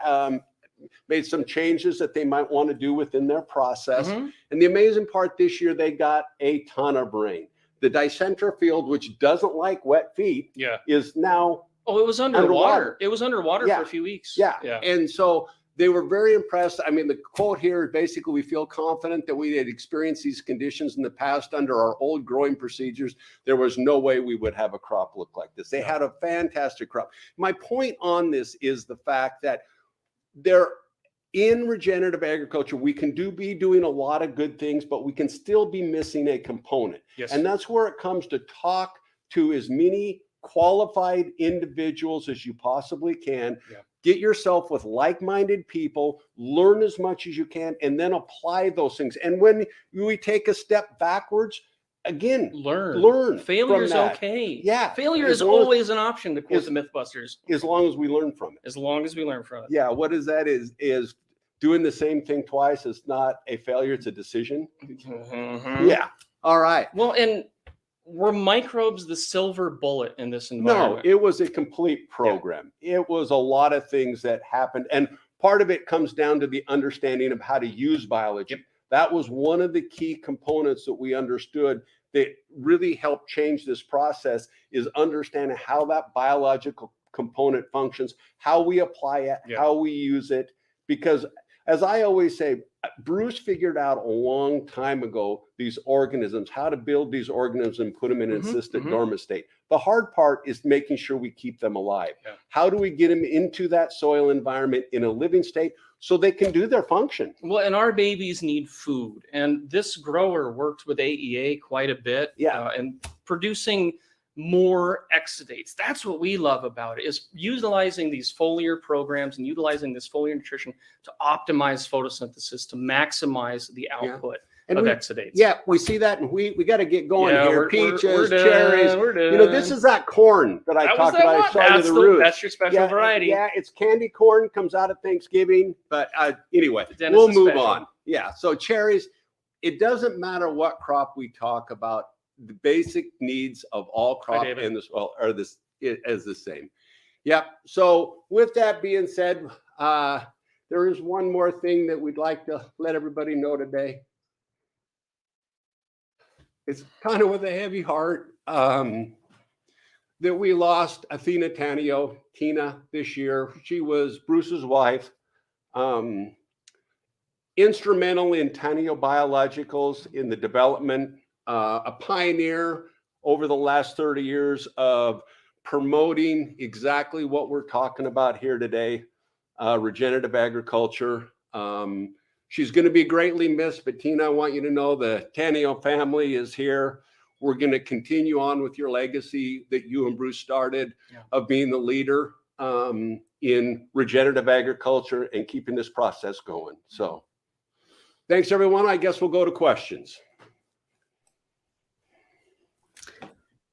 [SPEAKER 3] made some changes that they might want to do within their process. And the amazing part this year, they got a ton of rain. The Dicentra field, which doesn't like wet feet, is now
[SPEAKER 2] it was underwater. It was underwater for a few weeks.
[SPEAKER 3] And so they were very impressed. I mean, the quote here is basically, "We feel confident that we had experienced these conditions in the past under our old growing procedures. There was no way we would have a crop look like this." They had a fantastic crop. My point on this is the fact that in regenerative agriculture, we can be doing a lot of good things, but we can still be missing a component. And that's where it comes to talk to as many qualified individuals as you possibly can. Get yourself with like-minded people, learn as much as you can, and then apply those things. And when we take a step backwards, again, learn.
[SPEAKER 2] Failure's okay. Failure is always an option, to quote the Mythbusters.
[SPEAKER 3] As long as we learn from it.
[SPEAKER 2] As long as we learn from it.
[SPEAKER 3] Yeah, what is that? Is doing the same thing twice is not a failure, it's a decision. Yeah. All right.
[SPEAKER 2] Well, and were microbes the silver bullet in this environment?
[SPEAKER 3] No, it was a complete program. It was a lot of things that happened. And part of it comes down to the understanding of how to use biology. That was one of the key components that we understood that really helped change this process, is understanding how that biological component functions, how we apply it, how we use it. Because as I always say, Bruce figured out a long time ago these organisms, how to build these organisms and put them in an assisted dormant state. The hard part is making sure we keep them alive. How do we get them into that soil environment in a living state so they can do their function?
[SPEAKER 2] Well, and our babies need food. And this grower worked with AEA quite a bit and producing more exudates. That's what we love about it, is utilizing these foliar programs and utilizing this foliar nutrition to optimize photosynthesis, to maximize the output of exudates.
[SPEAKER 3] Yeah, we see that, and we got to get going here. Peaches, cherries. You know, this is that corn that I talked about. I saw the root.
[SPEAKER 2] That's your special variety.
[SPEAKER 3] Yeah, it's candy corn, comes out of Thanksgiving. But anyway, we'll move on. Yeah, so cherries, it doesn't matter what crop we talk about. The basic needs of all crop in this are the same. Yeah. So with that being said, there is one more thing that we'd like to let everybody know today. It's kind of with a heavy heart that we lost Athena Taneo, Tina, this year. She was Bruce's wife. Instrumental in Tainio Biologicals in the development. A pioneer over the last 30 years of promoting exactly what we're talking about here today, regenerative agriculture. She's going to be greatly missed, but Tina, I want you to know the Taneo family is here. We're going to continue on with your legacy that you and Bruce started of being the leader in regenerative agriculture and keeping this process going. So thanks, everyone. I guess we'll go to questions.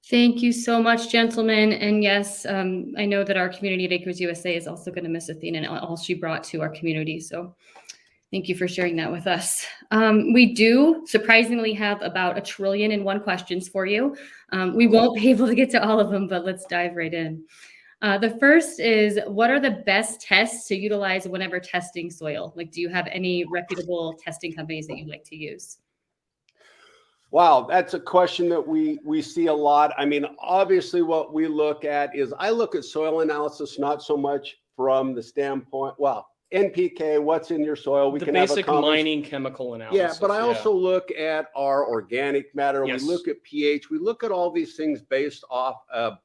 [SPEAKER 1] Thank you so much, gentlemen. And yes, I know that our community at Acres USA is also going to miss Athena and all she brought to our community. So thank you for sharing that with us. We do surprisingly have about 1 trillion and one questions for you. We won't be able to get to all of them, but let's dive right in. The first is, what are the best tests to utilize whenever testing soil? Like, do you have any reputable testing companies that you like to use?
[SPEAKER 3] Wow, that's a question that we see a lot. I mean, obviously what we look at is, I look at soil analysis not so much from the standpoint, well, NPK, what's in your soil. We
[SPEAKER 2] the
[SPEAKER 3] can
[SPEAKER 2] basic
[SPEAKER 3] have a
[SPEAKER 2] mining chemical analysis.
[SPEAKER 3] Yeah, but I also look at our organic matter.
[SPEAKER 2] Yes.
[SPEAKER 3] We look at pH. We look at all these things based off of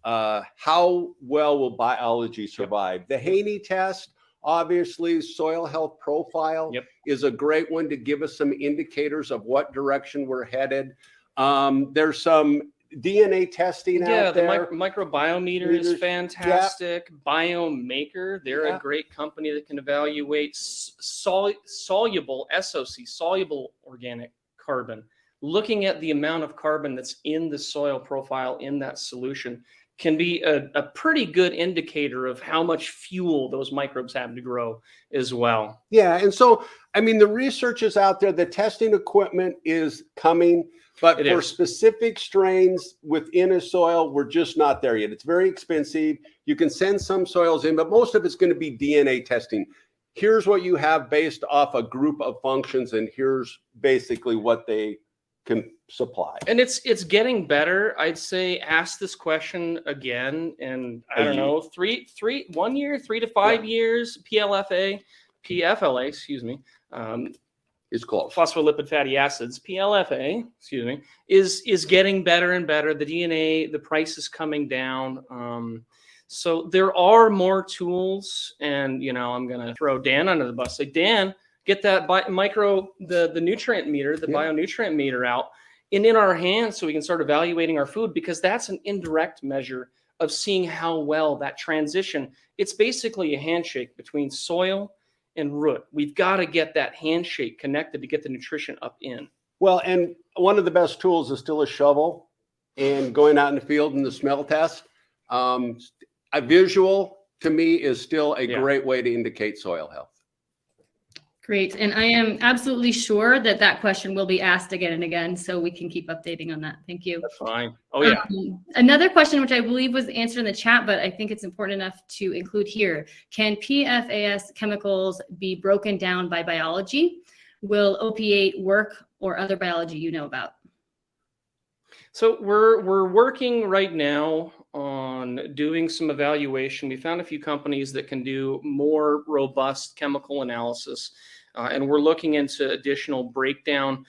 [SPEAKER 3] how well will biology survive. The Haney test, obviously, soil health profile is a great one to give us some indicators of what direction we're headed. There's some DNA testing out there.
[SPEAKER 2] Yeah, the microbiometer is fantastic. Biome Maker, they're a great company that can evaluate soluble SOC, soluble organic carbon. Looking at the amount of carbon that's in the soil profile in that solution can be a pretty good indicator of how much fuel those microbes have to grow as well.
[SPEAKER 3] Yeah, and so, I mean, the research is out there, the testing equipment is coming, but for specific strains within a soil, we're just not there yet. It's very expensive. You can send some soils in, but most of it's going to be DNA testing. Here's what you have based off a group of functions, and here's basically what they can supply.
[SPEAKER 2] And it's getting better. I'd say ask this question again, and I don't know, 1 year, 3 to 5 years. PFLA, excuse me,
[SPEAKER 3] is called
[SPEAKER 2] phospholipid fatty acids. PLFA, excuse me, is getting better and better. The DNA, the price is coming down. So there are more tools, and I'm gonna throw Dan under the bus. Say, Dan, get that the nutrient meter, the bionutrient meter out and in our hands so we can start evaluating our food, because that's an indirect measure of seeing how well that transition. It's basically a handshake between soil and root. We've got to get that handshake connected to get the nutrition up in.
[SPEAKER 3] Well, and one of the best tools is still a shovel and going out in the field and the smell test. A visual, to me, is still a great way to indicate soil health.
[SPEAKER 1] Great. And I am absolutely sure that that question will be asked again and again, so we can keep updating on that. Thank you.
[SPEAKER 2] That's fine. Oh, yeah.
[SPEAKER 1] Another question, which I believe was answered in the chat, but I think it's important enough to include here. Can PFAS chemicals be broken down by biology? Will opiate work, or other biology you know about?
[SPEAKER 2] So we're working right now on doing some evaluation. We found a few companies that can do more robust chemical analysis, and we're looking into additional breakdown.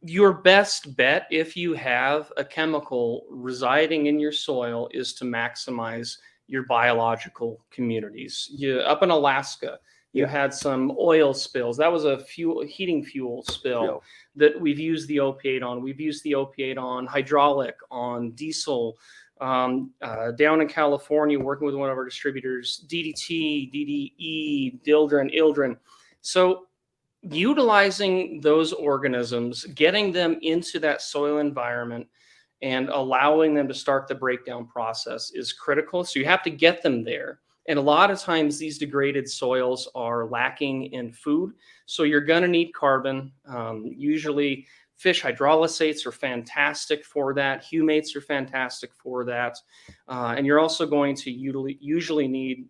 [SPEAKER 2] Your best bet, if you have a chemical residing in your soil, is to maximize your biological communities. Up in Alaska, you had some oil spills. That was a heating fuel spill that we've used the opiate on. We've used the opiate on hydraulic, on diesel. Down in California, working with one of our distributors, DDT, DDE, Dildren, Ildren. So utilizing those organisms, getting them into that soil environment and allowing them to start the breakdown process is critical. So you have to get them there. And a lot of times these degraded soils are lacking in food. So you're going to need carbon. Usually fish hydrolysates are fantastic for that. Humates are fantastic for that. And you're also going to usually need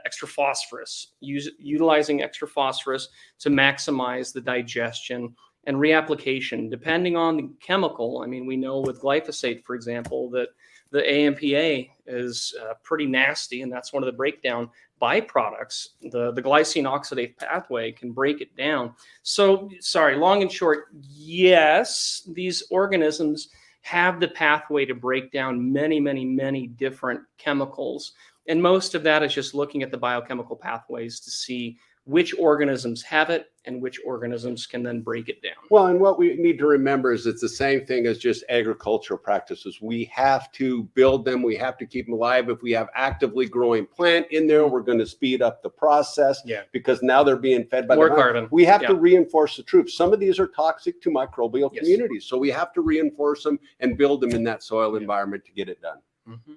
[SPEAKER 2] extra phosphorus, utilizing extra phosphorus to maximize the digestion and reapplication, depending on the chemical. I mean, we know with glyphosate, for example, that the AMPA is pretty nasty, and that's one of the breakdown byproducts. The glycine oxidase pathway can break it down. So, sorry, long and short, yes, these organisms have the pathway to break down many, many, many different chemicals. And most of that is just looking at the biochemical pathways to see which organisms have it and which organisms can then break it down.
[SPEAKER 3] Well, and what we need to remember is it's the same thing as just agricultural practices. We have to build them. We have to keep them alive. If we have actively growing plant in there, we're going to speed up the process because now they're being fed by
[SPEAKER 2] more
[SPEAKER 3] the
[SPEAKER 2] carbon.
[SPEAKER 3] We have to reinforce the troops. Some of these are toxic to microbial communities. So we have to reinforce them and build them in that soil environment to get it done.
[SPEAKER 2] Mm-hmm.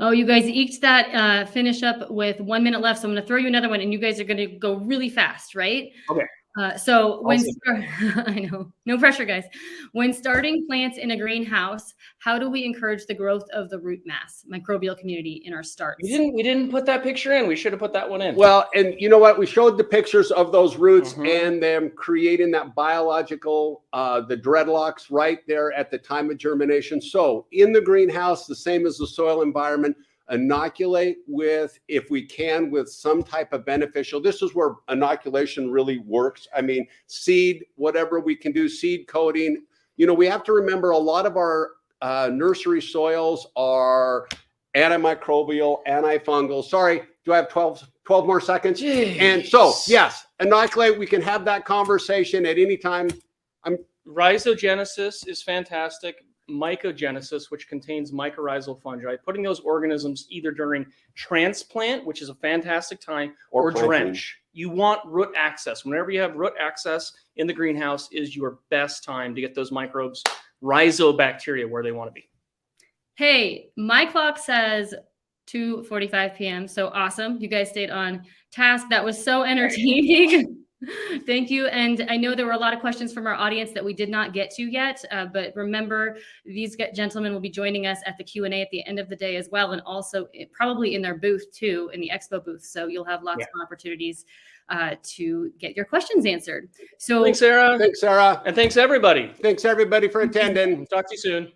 [SPEAKER 1] Oh, you guys each that finish up with 1 minute left. So I'm going to throw you another one and you guys are going to go really fast, right?
[SPEAKER 2] Okay.
[SPEAKER 1] So when I know, no pressure, guys. When starting plants in a greenhouse, how do we encourage the growth of the root mass, microbial community in our starts?
[SPEAKER 2] We didn't put that picture in. We should have put that one in.
[SPEAKER 3] Well, and you know what? We showed the pictures of those roots and them creating that biological, the dreadlocks right there at the time of germination. So in the greenhouse, the same as the soil environment, inoculate with, if we can, with some type of beneficial. This is where inoculation really works. I mean, seed, whatever we can do, seed coating. You know, we have to remember a lot of our nursery soils are antimicrobial, antifungal. Sorry, do I have 12 more seconds?
[SPEAKER 2] Jeez.
[SPEAKER 3] And so, yes, inoculate. We can have that conversation at any time.
[SPEAKER 2] Rhizogenesis is fantastic. Mycogenesis, which contains mycorrhizal fungi, putting those organisms either during transplant, which is a fantastic time, or drench. You want root access. Whenever you have root access in the greenhouse is your best time to get those microbes, rhizobacteria, where they want to be.
[SPEAKER 1] Hey, my clock says 2:45 p.m. So awesome. You guys stayed on task. That was so entertaining. Thank you. And I know there were a lot of questions from our audience that we did not get to yet, but remember, these gentlemen will be joining us at the Q&A at the end of the day as well, and also probably in their booth too, in the expo booth. So you'll have lots of opportunities to get your questions answered. So
[SPEAKER 2] thanks, Sarah.
[SPEAKER 3] Thanks, Sarah.
[SPEAKER 2] And thanks, everybody.
[SPEAKER 3] Thanks, everybody, for attending.
[SPEAKER 2] Talk to you soon.